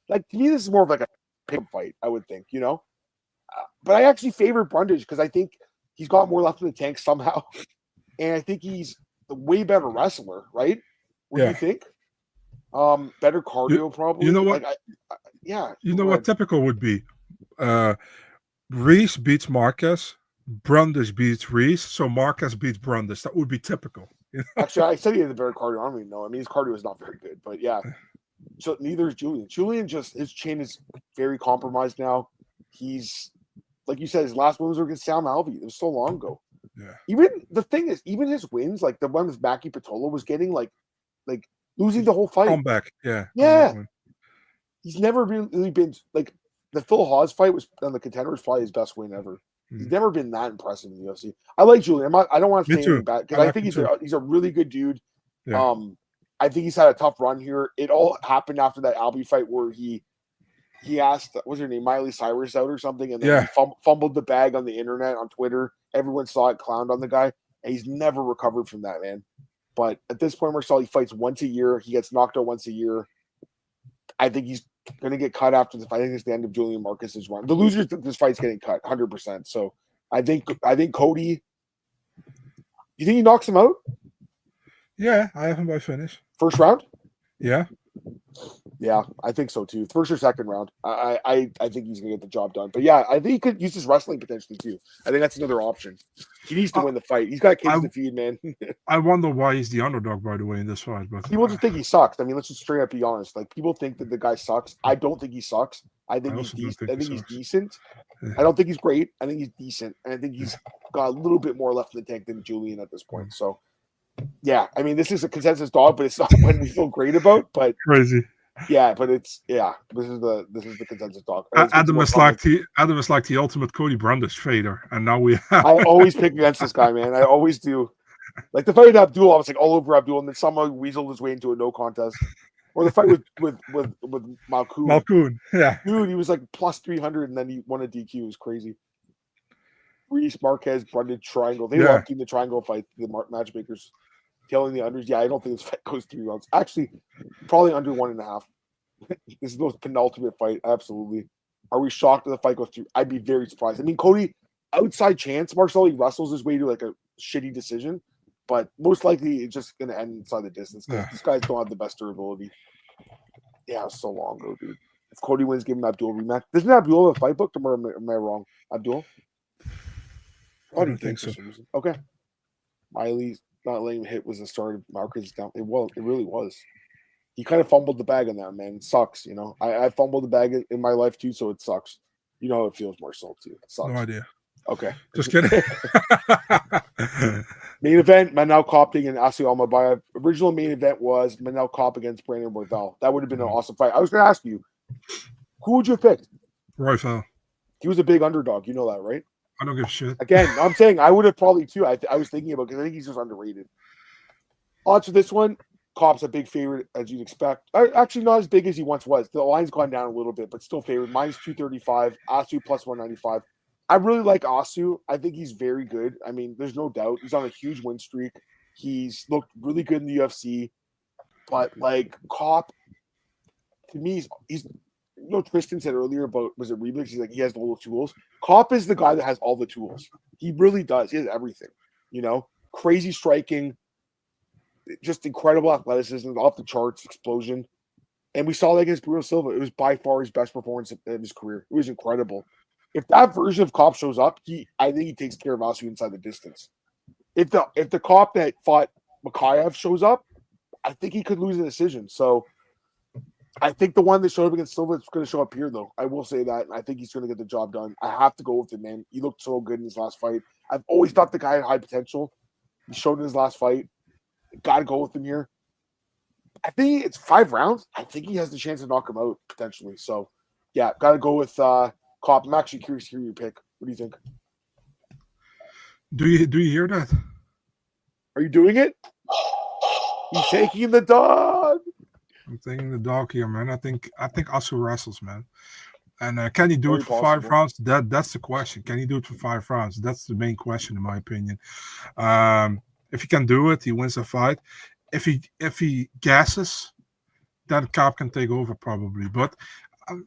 Like, to me, this is more of like a pick fight, I would think, But I actually favor Brundage because I think he's got more left in the tank somehow. And I think he's a way better wrestler, right? What do you think? Better cardio, probably.
You know what? What typical would be? Reese beats Marquez, Brundage beats Reese, so Marquez beats Brundage. That would be typical.
Actually, I said he had a better cardio. I don't even know. I mean, his cardio is not very good, but yeah. So neither is Julian. Julian his chin is very compromised now. He's, like you said, his last win was against Sam Alvey. It was so long ago.
Yeah.
Even the thing is, even his wins, like the one with Maki Patola, was getting like losing the whole fight.
Comeback, yeah.
He's never really been like the Phil Hawes fight was on the Contender was probably his best win ever. He's never been that impressive in the UFC. I like Julian. I don't want to say anything bad because I think he's a really good dude. Yeah. I think he's had a tough run here. It all happened after that Albie fight where he asked, what's her name, Miley Cyrus out or something, and then he fumbled the bag on the internet on Twitter. Everyone saw it, clowned on the guy, and he's never recovered from that, man. But at this point, Marcel, he fights once a year. He gets knocked out once a year. I think he's going to get cut after the fight. I think it's the end of Julian Marquez's run. The loser of this fight's getting cut, 100%. So I think Cody. You think he knocks him out?
Yeah, I have him by finish.
First round?
Yeah.
Yeah, I think so too. First or second round. I think he's gonna get the job done. But yeah, I think he could use his wrestling potentially too. I think that's another option. He needs to win the fight. He's got kids to feed, man.
I wonder why he's the underdog, by the way, in this fight. But
people just think he sucks. I mean, let's just straight up be honest. Like, people think that the guy sucks. I don't think he sucks. I think he's decent. I think he's decent. Yeah. I don't think he's great. I think he's decent. And I think he's got a little bit more left in the tank than Julian at this point. So yeah, I mean, this is a consensus dog, but it's not one we feel great about. But
crazy.
Yeah, but this is the consensus dog.
Adam is like the ultimate Cody Brundage fader, and now we have.
I always pick against this guy, man. I always do. Like the fight with Abdul, I was like all over Abdul, and then somehow weaseled his way into a no contest. Or the fight with Malkoun.
Malkoun, yeah.
Dude, he was like plus 300, and then he won a DQ. It was crazy. Reese, Marquez, Brundage, triangle. They love keeping the triangle fight. The matchmakers telling the unders. Yeah, I don't think this fight goes 3 rounds. Actually, probably under 1.5. This is the most penultimate fight. Absolutely. Are we shocked if the fight goes 3? I'd be very surprised. I mean, Cody, outside chance, Marcel, he wrestles his way to like a shitty decision, but most likely it's just going to end inside the distance because these guys don't have the best durability. Yeah, it was so long ago, dude. If Cody wins, give him Abdul rematch. Doesn't Abdul have a fight booked, or am I wrong? Abdul?
I don't think so.
Okay. Miley's not letting him hit was the start of Marcus down. It really was. He kind of fumbled the bag on that, man. It sucks, you know. I fumbled the bag in my life too, so it sucks. You know how it feels, Marcel, too. It sucks.
No idea.
Okay.
Just kidding.
Main event, Manel Kape and Almabayev. Original main event was Manel Kape against Brandon Royval. That would have been an awesome fight. I was going to ask you, who would you have picked?
Royval.
He was a big underdog. You know that, right?
I don't give a shit.
Again, I'm saying I would have probably too. I was thinking about because I think he's just underrated. Odds for this one, Kape's a big favorite as you'd expect. Actually, not as big as he once was. The line's gone down a little bit, but still favored. Mine's 235. Asu plus 195. I really like Asu. I think he's very good. I mean, there's no doubt. He's on a huge win streak. He's looked really good in the UFC. But like Kape, to me, he's you know, Tristan said earlier about was it Ribovics? He's like he has all the tools. Kape is the guy that has all the tools. He really does. He has everything. You know, crazy striking, just incredible athleticism, off the charts, explosion. And we saw that against Bruno Silva. It was by far his best performance of his career. It was incredible. If that version of Kape shows up, I think he takes care of Asu inside the distance. If the Kape that fought Makayev shows up, I think he could lose a decision. So I think the one that showed up against Silva is going to show up here, though. I will say that. And I think he's going to get the job done. I have to go with him, man. He looked so good in his last fight. I've always thought the guy had high potential. He showed in his last fight. Got to go with him here. I think it's 5 rounds. I think he has the chance to knock him out, potentially. So, yeah, got to go with Kape. I'm actually curious to hear your pick. What do you think?
Do you hear that?
Are you doing it? He's taking the dog.
I'm taking the dog here, man. I think Asu wrestles, man. And can he do
Very
it for
possible.
5 rounds? That's the question. Can he do it for 5 rounds? That's the main question, in my opinion. If he can do it, he wins the fight. If he gasses, then Kape can take over probably. But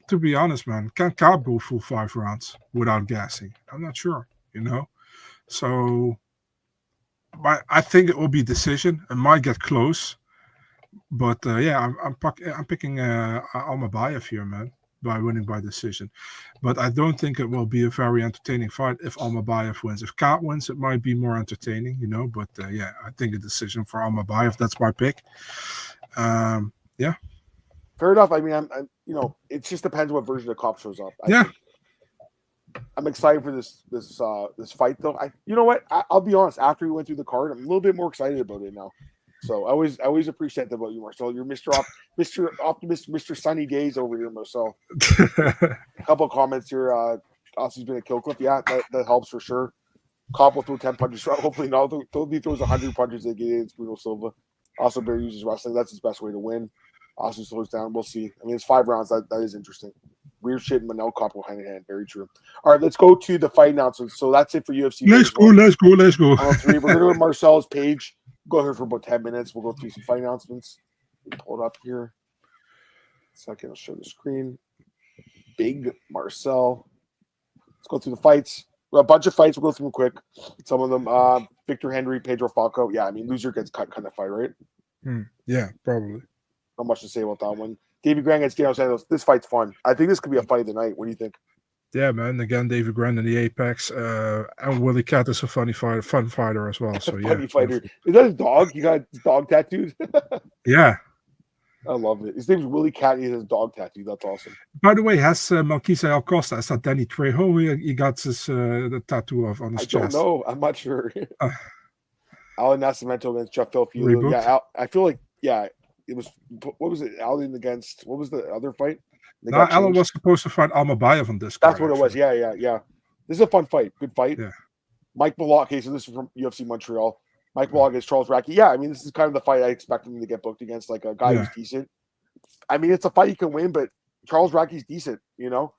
to be honest, man, can Kape go full 5 rounds without gassing? I'm not sure, you know. So I think it will be decision. It might get close. But yeah, I'm picking Almabayev here, man, by winning by decision. But I don't think it will be a very entertaining fight if Almabayev wins. If Kape wins, it might be more entertaining, you know. But yeah, I think a decision for Almabayev. That's my pick. Yeah.
Fair enough. I mean, I'm you know, it just depends what version of Kape shows up. I'm excited for this fight, though. You know what? I'll be honest. After we went through the card, I'm a little bit more excited about it now. So I always appreciate that about you, Marcel. You're Mr. Optimist, Mr. Sunny Days over here, Marcel. A couple of comments here. Austen's been a kill clip. Yeah, that helps for sure. Kape will throw 10 punches. Hopefully not. He throws 100 punches against Bruno Silva. Also, Bear uses wrestling. That's his best way to win. Austen slows down. We'll see. I mean, it's 5 rounds. That is interesting. Weird shit and Manel Kape go hand in hand. Very true. All right, let's go to the fight announcements. So that's it for UFC.
Let's go.
On 3. We're going to go to Marcel's page. Go here for about 10 minutes. We'll go through some fight announcements. Pull it up here. Second, I'll show the screen. Big Marcel. Let's go through the fights. We have a bunch of fights. We'll go through them quick. Some of them, Victor Henry, Pedro Falco. Yeah, I mean, loser gets cut kind of fight, right?
Yeah, probably.
Not much to say about that one. David Grant against Daniel Santos. This fight's fun. I think this could be a fight of the night. What do you think?
Yeah, man. Again, David Grant in the Apex. And Willie Cat is a fun fighter as well. So, yeah.
Funny fighter. Is that his dog? You got his dog tattooed?
Yeah.
I love it. His name's Willie Cat. He has his dog tattooed. That's awesome.
By the way, has Malquisa El Costa, is that Danny Trejo? He got his the tattoo on his chest.
I don't know. I'm not sure. Alan Nascimento against Jeff Filfield. Yeah, I feel like, yeah, it was, what was it? Alan against, what was the other fight?
No, Alan was supposed to fight Almabayev on this card.
That's what it was. Yeah. This is a fun fight. Good fight.
Yeah.
Mike Malott. Okay, so this is from UFC Montreal. Mike Malott against Charles Racky. Yeah, I mean, this is kind of the fight I expect him to get booked against, like a guy who's decent. I mean, it's a fight you can win, but Charles Racky's decent, you know?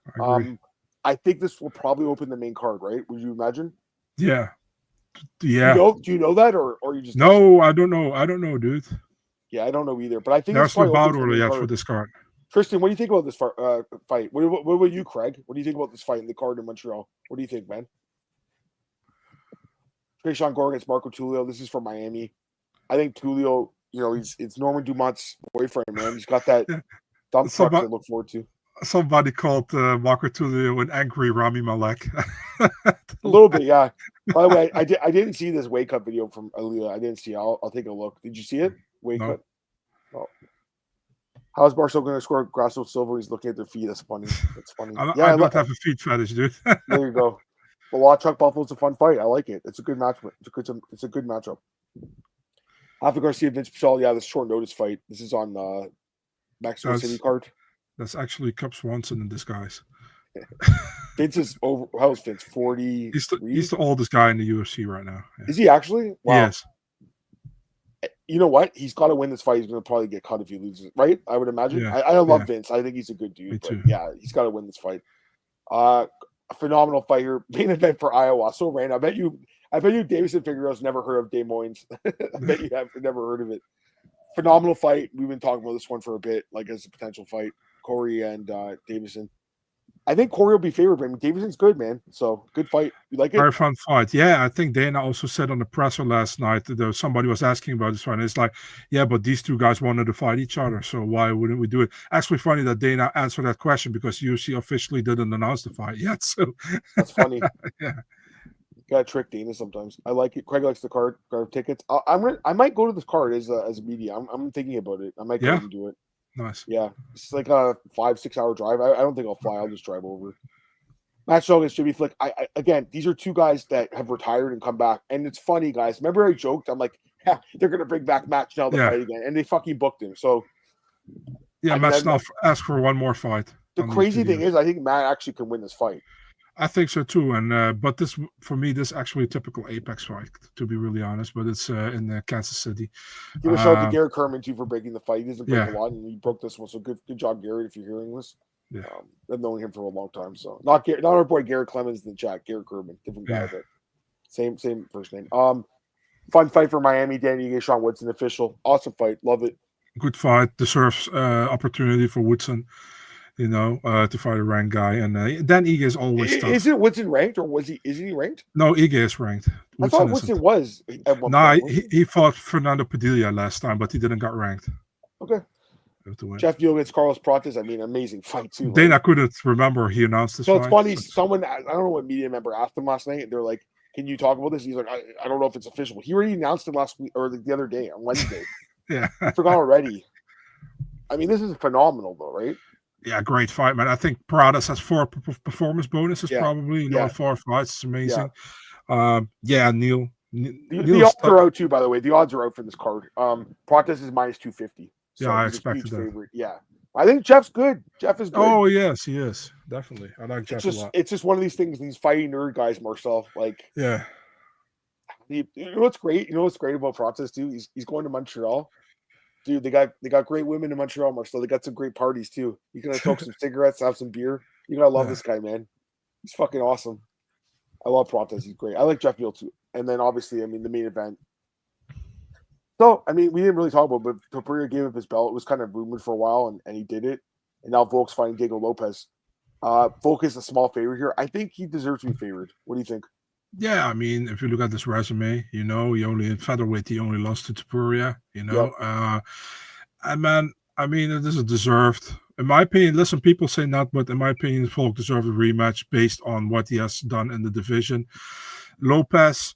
I think this will probably open the main card, right? Would you imagine?
Yeah.
Do you know that, or you just
no? I don't know, dude.
Yeah, I don't know either. But I think
there's no bout order yet for this card.
Tristan, what do you think about this fight? What about you, Craig? What do you think about this fight in the card in Montreal? What do you think, man? Trayshawn Gore against Marco Tulio. This is from Miami. I think Tulio, it's Norman Dumont's boyfriend, man. He's got that dump truck to look forward to.
Somebody called Marco Tulio an angry Rami Malek.
A little bit, yeah. By the way, I didn't see this weight cut video from Aaliyah. I didn't see it. I'll take a look. Did you see it? Weight cut? Oh. How's Barlow going to score Grasso Silva? He's looking at their feet. That's funny. That's funny.
I don't have a feet fetish, dude.
There you go. Well, Chuck Buffalo's a fun fight. I like it. It's a good match. It's a good matchup. After Garcia, Vince Pichel. Yeah, this short notice fight. This is on Mexico City card.
That's actually Cub Swanson in disguise.
Vince is over. How's Vince? 40.
He's the oldest guy in the UFC right now.
Yeah. Is he actually? Wow.
Yes.
You know what? He's got to win this fight. He's going to probably get cut if he loses, right? I would imagine. Yeah. I love Vince. I think he's a good dude.
Me too.
Yeah, he's got to win this fight. A phenomenal fight here. Main event for Iowa. So random. I bet you Davison Figueroa's never heard of Des Moines. I bet you have never heard of it. Phenomenal fight. We've been talking about this one for a bit, like as a potential fight. Corey and Davison. I think Corey will be favored, but I mean, Davidson's good, man. So good fight. You like it?
Very fun fight. Yeah, I think Dana also said on the presser last night that somebody was asking about this one. It's like, yeah, but these two guys wanted to fight each other, so why wouldn't we do it? Actually, funny that Dana answered that question because UFC officially didn't announce the fight yet. So
that's funny.
Yeah,
gotta trick Dana sometimes. I like it. Craig likes the card tickets. I might go to this card as a media. I'm thinking about it. I might go and do it.
Nice.
Yeah, it's like a 5-6 hour drive. I don't think I'll fly. I'll just drive over. Matt Shaw against Jimmy Flick. I again, these are two guys that have retired and come back, and it's funny, guys. Remember, I joked. I'm like, yeah, they're gonna bring back Matt Schnell to fight again, and they fucking booked him. So
yeah, Matt Schnell asked for one more fight.
The crazy thing is, I think Matt actually can win this fight.
I think so too, and but this for me, this actually a typical Apex fight, to be really honest. But it's in Kansas City.
Give a shout out to Garrett Kerman too for breaking the fight. He doesn't break a lot, and he broke this one. So good job, Garrett. If you're hearing this, I've known him for a long time. So not our boy Garrett Clemens in the chat. Garrett Kerman, different guy, but same first name. Fun fight for Miami. Danny Ige, Sean Woodson, official. Awesome fight. Love it.
Good fight. Deserves opportunity for Woodson. To fight a ranked guy, and then Ige is always tough.
Is it Woodson ranked, or isn't he ranked?
No, Ige is ranked.
I thought Woodson was.
No, he fought Fernando Padilla last time, but he didn't get ranked.
Okay. Jeff Deal against Carlos Prates. I mean, amazing fight too.
Dana couldn't remember he announced this.
So it's funny. Someone, I don't know what media member asked him last night. They're like, "Can you talk about this?" He's like, "I don't know if it's official." He already announced it last week or the other day on Wednesday.
Yeah,
I forgot already. I mean, this is phenomenal, though, right?
Yeah, great fight, man. I think Pradas has 4 performance bonuses, probably. 4 fights. It's amazing. Neil.
The odds are out too, by the way. The odds are out for this card. Pradas is minus 250. So
I expected that.
Favorite. Yeah. I think Jeff's good. Jeff is good.
Oh, yes, he is. Definitely. I like Jeff a lot.
It's just one of these things, these fighting nerd guys, Marcel. Like,
yeah.
You know what's great? You know what's great about Pradas, too? He's going to Montreal. Dude, they got great women in Montreal, Marcel. They got some great parties too. You can smoke some cigarettes, have some beer. You gotta love this guy, man. He's fucking awesome. I love Prates. He's great. I like Jeff Beal too. And then obviously, I mean, the main event. So, I mean, we didn't really talk about it, but Topuria gave up his belt. It was kind of rumored for a while, and he did it. And now Volk's fighting Diego Lopez. Volk is a small favorite here. I think he deserves to be favored. What do you think?
Yeah, I mean, if you look at this resume, he only in featherweight, he only lost to Topuria, and man, I mean, this is deserved. In my opinion, listen, people say not, but in my opinion, Volk deserved a rematch based on what he has done in the division. Lopez,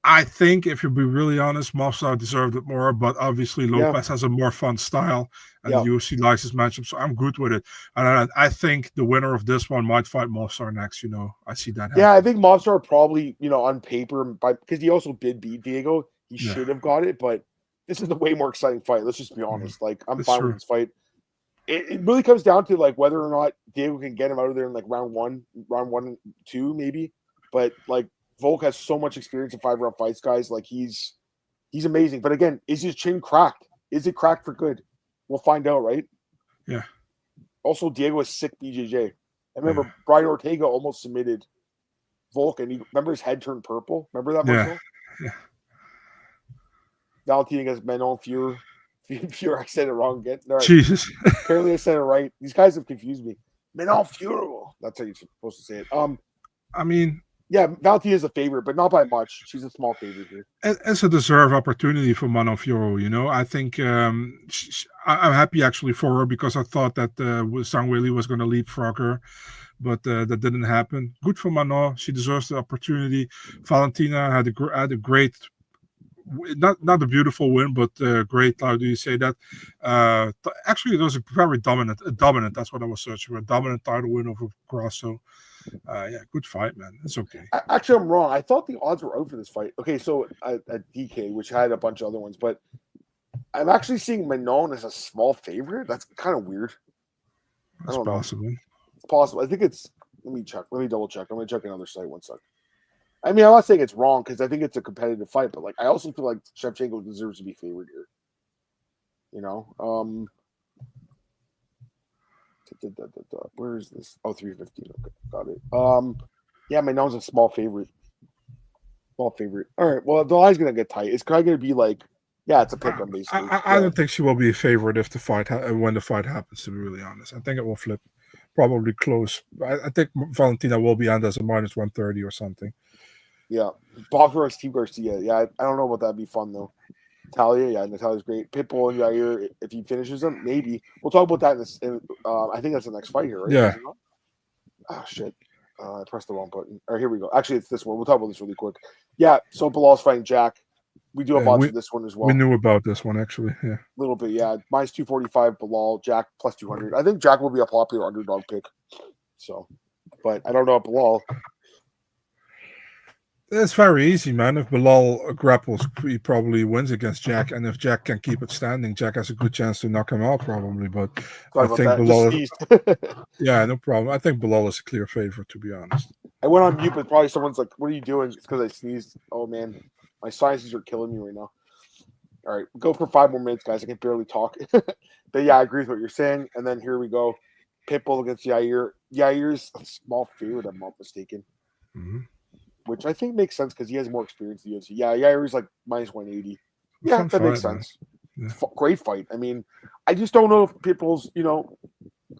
I think, if you be really honest, Mofsar deserved it more, but obviously Lopez has a more fun style, and the UFC likes his matchup, so I'm good with it. And I think the winner of this one might fight Mofsar next. I see that happen.
Yeah, I think Mofsar probably, on paper, because he also did beat Diego, he should have got it, but this is a way more exciting fight. Let's just be honest. Like, I'm fine with this fight. It really comes down to, like, whether or not Diego can get him out of there in, like, round 1, 2, maybe. But, like, Volk has so much experience in 5-round fights, guys. Like, he's amazing. But again, is his chin cracked? Is it cracked for good? We'll find out, right?
Yeah.
Also, Diego was sick BJJ. I remember Brian Ortega almost submitted Volk, and remember his head turned purple? Remember that, Marcel?
Yeah.
Valentina against Manon Fuhrer. Fuhrer, I said it wrong again. All right.
Jesus.
Apparently I said it right. These guys have confused me. Manon Fuhrer. That's how you're supposed to say it.
I mean,
yeah, Valentina is a favorite, but not by much. She's a small favorite here.
It's a deserved opportunity for Manon Fiorot, you know. I think I'm happy actually for her because I thought that Zhang Weili was going to leapfrog her, but that didn't happen. Good for Manon. She deserves the opportunity. Valentina had a great, not a beautiful win, but great. How do you say that? Actually, it was a very dominant. That's what I was searching for. A dominant title win over Grasso. Yeah, good fight, man. It's okay.
Actually, I'm wrong. I thought the odds were out for this fight. Okay, so at DK, which had a bunch of other ones, but I'm actually seeing Manon as a small favorite. That's kind of weird.
That's possible.
It's possible. I think it's. Let me check. Let me double check. I'm gonna check another site. 1 sec. I mean, I'm not saying it's wrong because I think it's a competitive fight, but like I also feel like Shevchenko deserves to be favored here. You know, where is this? Oh, 315. Okay, got it. Yeah, Manon's a small favorite. Small favorite. All right. Well, the line's gonna get tight. It's probably gonna be like, yeah, it's a pick 'em basically.
I don't think she will be a favorite if the fight when the fight happens. To be really honest, I think it will flip. Probably close. I think Valentina will be on as a minus 130 or something.
Yeah, Bogner Steve Garcia. Yeah, I don't know about that'd be fun though. Natalia, yeah, Natalia's great. Pitbull and Yair, if he finishes them, maybe we'll talk about that. I think that's the next fight here, right?
Yeah.
Oh shit! I pressed the wrong button. All right, here we go. Actually, it's this one. We'll talk about this really quick. Yeah, so Bilal's fighting Jack. We do have odds for this one as well.
We knew about this one actually. Yeah,
a little bit. Yeah, minus 245 Bilal, Jack plus 200. I think Jack will be a popular underdog pick. So, but I don't know if Bilal.
It's very easy, man. If Bilal grapples, he probably wins against Jack, and if Jack can keep it standing, Jack has a good chance to knock him out, probably. But I think Bilal. Yeah, no problem. I think Bilal is a clear favorite, to be honest.
I went on mute, but probably someone's like, "What are you doing?" It's because I sneezed. Oh man, my sinuses are killing me right now. All right, go for 5 more minutes, guys. I can barely talk. But yeah, I agree with what you're saying. And then here we go. Pitbull against Yair. Yair's a small favorite, if I'm not mistaken.
Mm-hmm.
Which I think makes sense because he has more experience in the UFC. Yeah, Yair's like minus 180. Yeah, that makes sense. Yeah. Great fight. I mean, I just don't know if Pitbull's,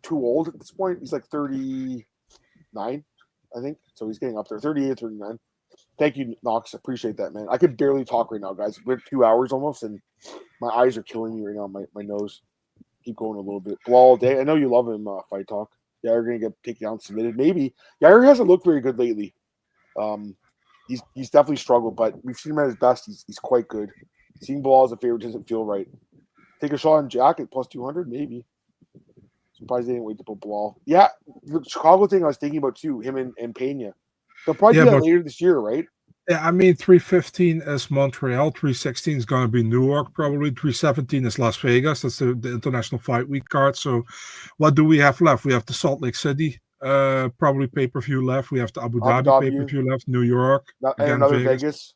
too old at this point. He's like 39, I think. So he's getting up there. 38, 39. Thank you, Knox. Appreciate that, man. I could barely talk right now, guys. We're 2 hours almost, and my eyes are killing me right now. My nose. Keep going a little bit. Blow all day. I know you love him, Fight Talk. Yair going to get taken down, submitted. Maybe. Yair hasn't looked very good lately. He's definitely struggled, but we've seen him at his best. He's quite good. Seeing Bilal as a favorite doesn't feel right. Take a shot on Jack at plus 200, maybe. Surprised they didn't wait to put Bilal. Yeah, the Chicago thing I was thinking about too, him and Pena. They'll probably do that later this year, right?
Yeah, I mean 315 is Montreal, 316 is going to be Newark, probably 317 is Las Vegas. That's the International Fight Week card. So, what do we have left? We have the Salt Lake City. Probably pay-per-view left. We have the Abu Dhabi pay-per-view left. New York.
And another Vegas.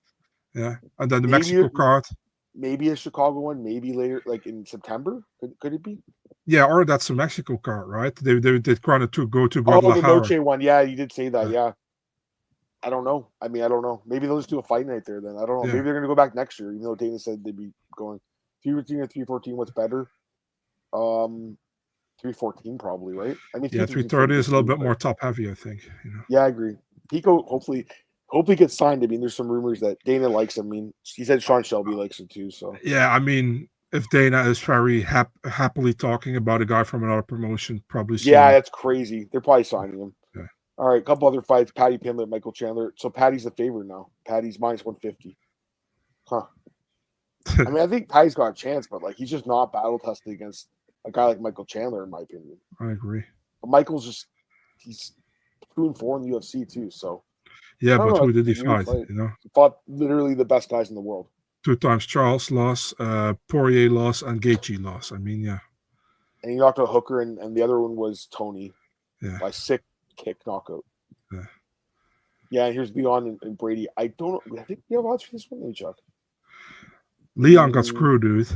Yeah. And then the Mexico card.
Maybe a Chicago one. Maybe later, like in September. Could it be?
Yeah, or that's the Mexico card, right? They kind of go to Guadalajara.
Oh, the Noche one. Yeah, you did say that. Yeah. I don't know. I don't know. Maybe they'll just do a fight night there then. I don't know. Yeah. Maybe they're going to go back next year, even though Dana said they'd be going 313 or 314. What's better? 314 probably, right?
330 is a little bit more top heavy, I think.
Yeah, I agree. Pico hopefully gets signed. There's some rumors that Dana likes him. He said Sean Shelby likes him too. So
yeah, if Dana is very happily talking about a guy from another promotion, probably.
Yeah, that's crazy. They're probably signing him.
Yeah.
All right, a couple other fights. Patty Pimblett, Michael Chandler. So Patty's the favorite now. Patty's minus 150. Huh. I think Patty's got a chance, but he's just not battle tested against a guy like Michael Chandler, in my opinion.
I agree.
But Michael's he's 2-4 in the UFC too. So
yeah, but who did he fight?
He fought literally the best guys in the world.
2 times Charles lost, Poirier lost, and Gaethje lost. Yeah.
And he knocked out Hooker, and the other one was Tony.
Yeah.
By sick kick knockout.
Yeah.
Yeah, and here's Leon and Brady. I don't know. I think you have odds for this one, let me check.
Leon got screwed, dude.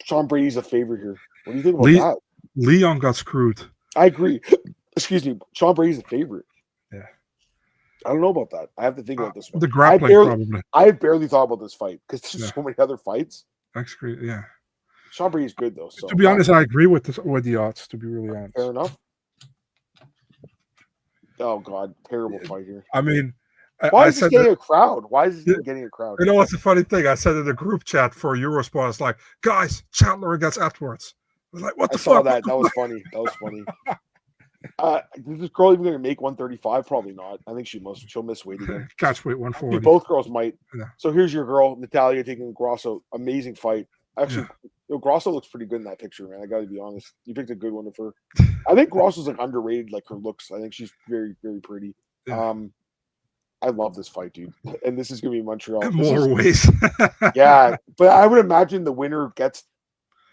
Sean Brady's a favorite here. What do you think about that?
Leon got screwed.
I agree. Excuse me. Sean Brady's a favorite.
Yeah.
I don't know about that. I have to think about this one.
The grappling, probably.
I barely thought about this fight because there's so many other fights.
Yeah.
Sean Brady's good, though. So
to be honest, I agree with the odds, to be really honest.
Fair enough. Oh, God. Terrible fight here.
I mean,
why is he getting a crowd? Why is he getting a crowd?
You know what's the funny thing? I said in the group chat for Eurosport, it's like, guys, Chandler against Edwards. I was like, what the fuck?
I saw that. That was funny. Is this girl even going to make 135? Probably not. I think she'll miss weight again.
Catch weight 140.
Both girls might.
Yeah.
So here's your girl, Natalia, taking Grosso. Amazing fight. Actually, Grosso looks pretty good in that picture, man. I got to be honest. You picked a good one of her. I think Grosso's like underrated, like her looks. I think she's very, very pretty.
Yeah.
I love this fight, dude. And this is going to be Montreal.
In more ways.
Yeah, but I would imagine the winner gets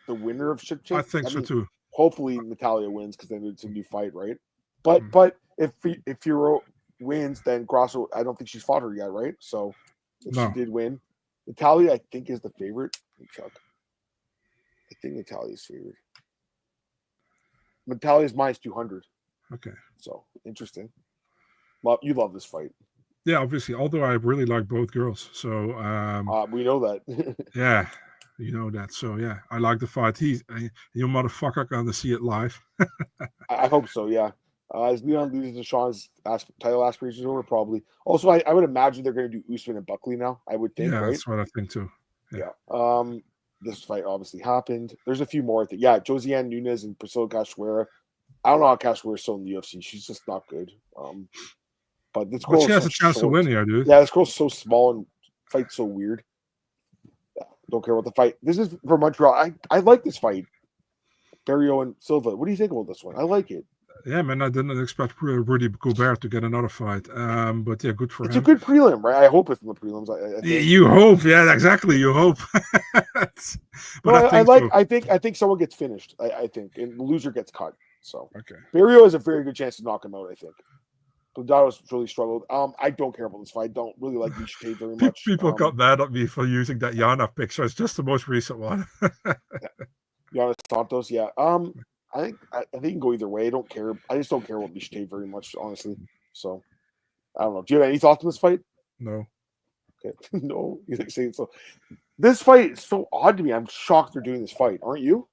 the winner of Chip.
I think so too.
Hopefully Natalia wins because then it's a new fight, right? But if Furo wins, then Grosso, I don't think she's fought her yet, right? So if she did win, Natalia, I think, is the favorite. Chuck. I think Natalia's favorite. Natalia's minus 200.
Okay.
So interesting. You love this fight.
Yeah, obviously. Although I really like both girls, so
we know that.
Yeah, you know that. So yeah, I like the fight. You motherfucker gonna see it live.
I hope so. Yeah. As Leon loses to Sean's title aspirations over, probably. Also, I would imagine they're going to do Usman and Buckley now. I would think.
Yeah,
right?
That's what I think too.
Yeah. This fight obviously happened. There's a few more. Yeah, Josiane Nunes and Priscilla Cachoeira. I don't know how Cachoeira is still in the UFC. She's just not good. But this girl
she has a chance to win here, dude.
Yeah, this girl's so small and fights so weird. Yeah, don't care about the fight. This is for Montreal. I like this fight. Barrio and Silva. What do you think about this one? I like it.
Yeah, man, I didn't expect Rudy Gobert to get another fight. But yeah, good for him.
It's a good prelim, right? I hope it's in the prelims.
You hope, yeah, exactly. You hope.
I think someone gets finished. I think, and the loser gets cut. So
okay,
Barrio has a very good chance to knock him out. I think. Blundato's really struggled. I don't care about this fight. I don't really like Chepe very much.
People got mad at me for using that Yana picture. It's just the most recent one.
Yana Santos, yeah. I think it can go either way. I don't care. I just don't care about Chepe very much, honestly. So I don't know. Do you have any thoughts on this fight?
No.
Okay. No. You think so? This fight is so odd to me. I'm shocked they're doing this fight. Aren't you?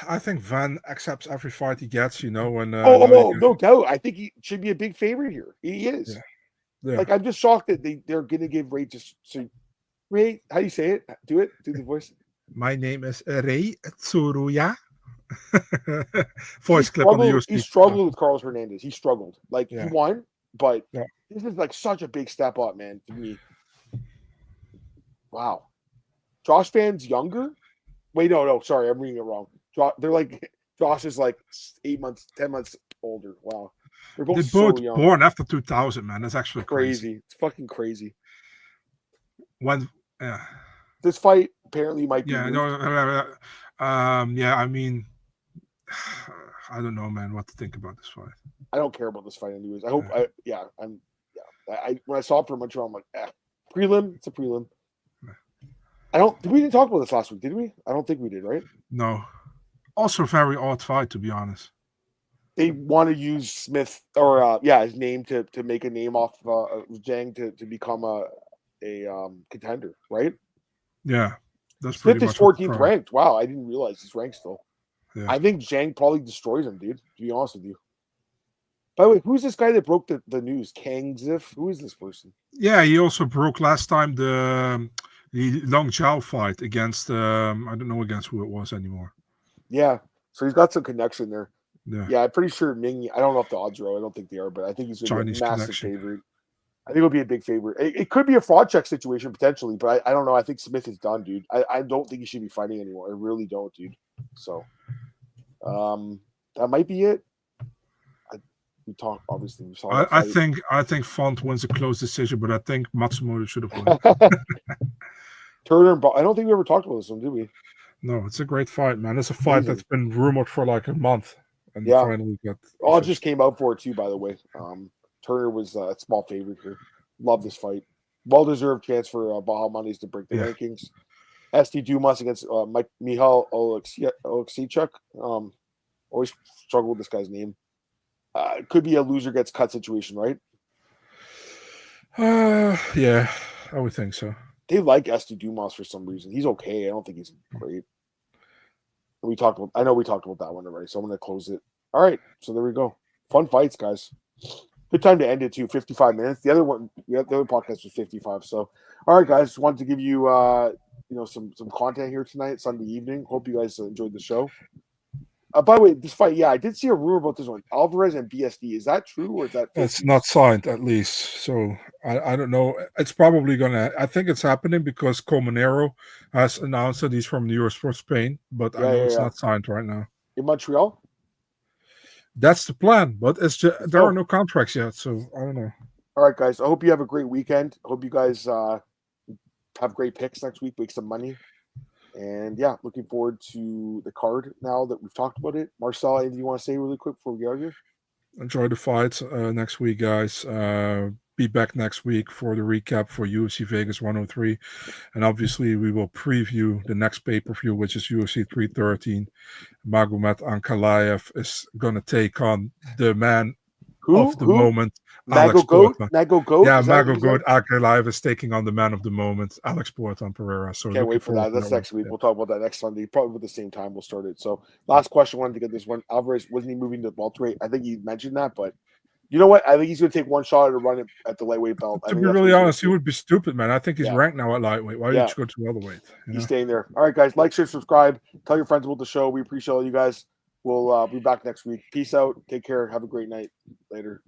I think Van accepts every fight he gets, you know. And
no doubt. I think he should be a big favorite here. He is.
Yeah.
Like, I'm just shocked that they're going to give Ray Ray. How do you say it? Do the voice.
My name is Ray Tsuruya. Voice clip on the UFC.
He struggled with Carlos Hernandez. He struggled. Like, he won, but this is like such a big step up, man, to me. Wow. Josh Van's younger? Wait, no, sorry, I'm reading it wrong. They're like, Josh is like 8 months, 10 months older. Wow. They're both so young.
Born after 2000, man. That's actually crazy.
It's fucking crazy.
This
fight apparently might be.
Yeah, I mean, I don't know, man, what to think about this fight.
I don't care about this fight anyways. I hope. When I saw it for Montreal, I'm like, prelim. It's a prelim. We didn't talk about this last week, did we? I don't think we did, right?
No. Also, very odd fight, to be honest.
They want to use Smith or his name to make a name off Zhang to become a contender, right?
Yeah, that's
Smith is 14th ranked. Wow, I didn't realize he's ranked still. Yeah. I think Zhang probably destroys him, dude. To be honest with you. By the way, who's this guy that broke the news? Kang Zif? Who is this person?
Yeah, he also broke last time the Long Zhao fight against I don't know against who it was anymore.
Yeah, so he's got some connection there.
Yeah,
I'm pretty sure Ming. I don't know if the odds are. I don't think they are, but I think he's going to be a massive favorite. I think it'll be a big favorite. It could be a fraud check situation potentially, but I don't know. I think Smith is done, dude. I don't think he should be fighting anymore. I really don't, dude. So, that might be it.
I think Font wins a close decision, but I think Matsumoto should have won.
Turner, I don't think we ever talked about this one, did we?
No, it's a great fight, man. It's a fight that's been rumored for like a month, and finally got.
All just came out for it too, by the way. Turner was a small favorite here. Love this fight. Well deserved chance for Baja Mondays to break the rankings. SD Dumas against Michal Oleksichuk. Always struggle with this guy's name. It could be a loser gets cut situation, right?
Yeah, I would think so.
They like SD Dumas for some reason. He's okay. I don't think he's great. I know we talked about that one already, so I'm going to close it. All right, so there we go. Fun fights, guys. Good time to end it too. 55 minutes. The other podcast was 55. So, all right, guys, just wanted to give you some content here tonight, Sunday evening. Hope you guys enjoyed the show. By the way, this fight, I did see a rumor about this one. Alvarez and BSD. Is that true or is that?
It's not signed, at least. So I don't know. It's probably gonna. I think it's happening because Comanero has announced that he's from Eurosport Spain, but I know it's not signed right now.
In Montreal.
That's the plan, but it's just, there are no contracts yet, so I don't know.
All right, guys. I hope you have a great weekend. I hope you guys have great picks next week, make some money. And yeah, looking forward to the card now that we've talked about it. Marcel, anything you want to say really quick before we get out of here?
Enjoy the fights next week, guys. Be back next week for the recap for UFC Vegas 103. And obviously, we will preview the next pay-per-view, which is UFC 313. Magomed Ankalaev is going to take on the man of the moment, Alex Portman.
Mago Goat?
Yeah, Mago Goat Ankalaev is taking on the man of the moment, Alex Portman Pereira. So
can't wait for that. That's next week. We'll talk about that next Sunday. Probably at the same time we'll start it. So last question, wanted to get this one. Alvarez, wasn't he moving to welterweight? I think he mentioned that, but you know what? I think he's going to take one shot and run it at the lightweight belt.
To be really honest, he would be stupid, man. I think he's ranked now at lightweight. Why did you go to welterweight?
He's staying there. All right, guys. Like, share, subscribe. Tell your friends about the show. We appreciate all you guys. We'll be back next week. Peace out. Take care. Have a great night. Later.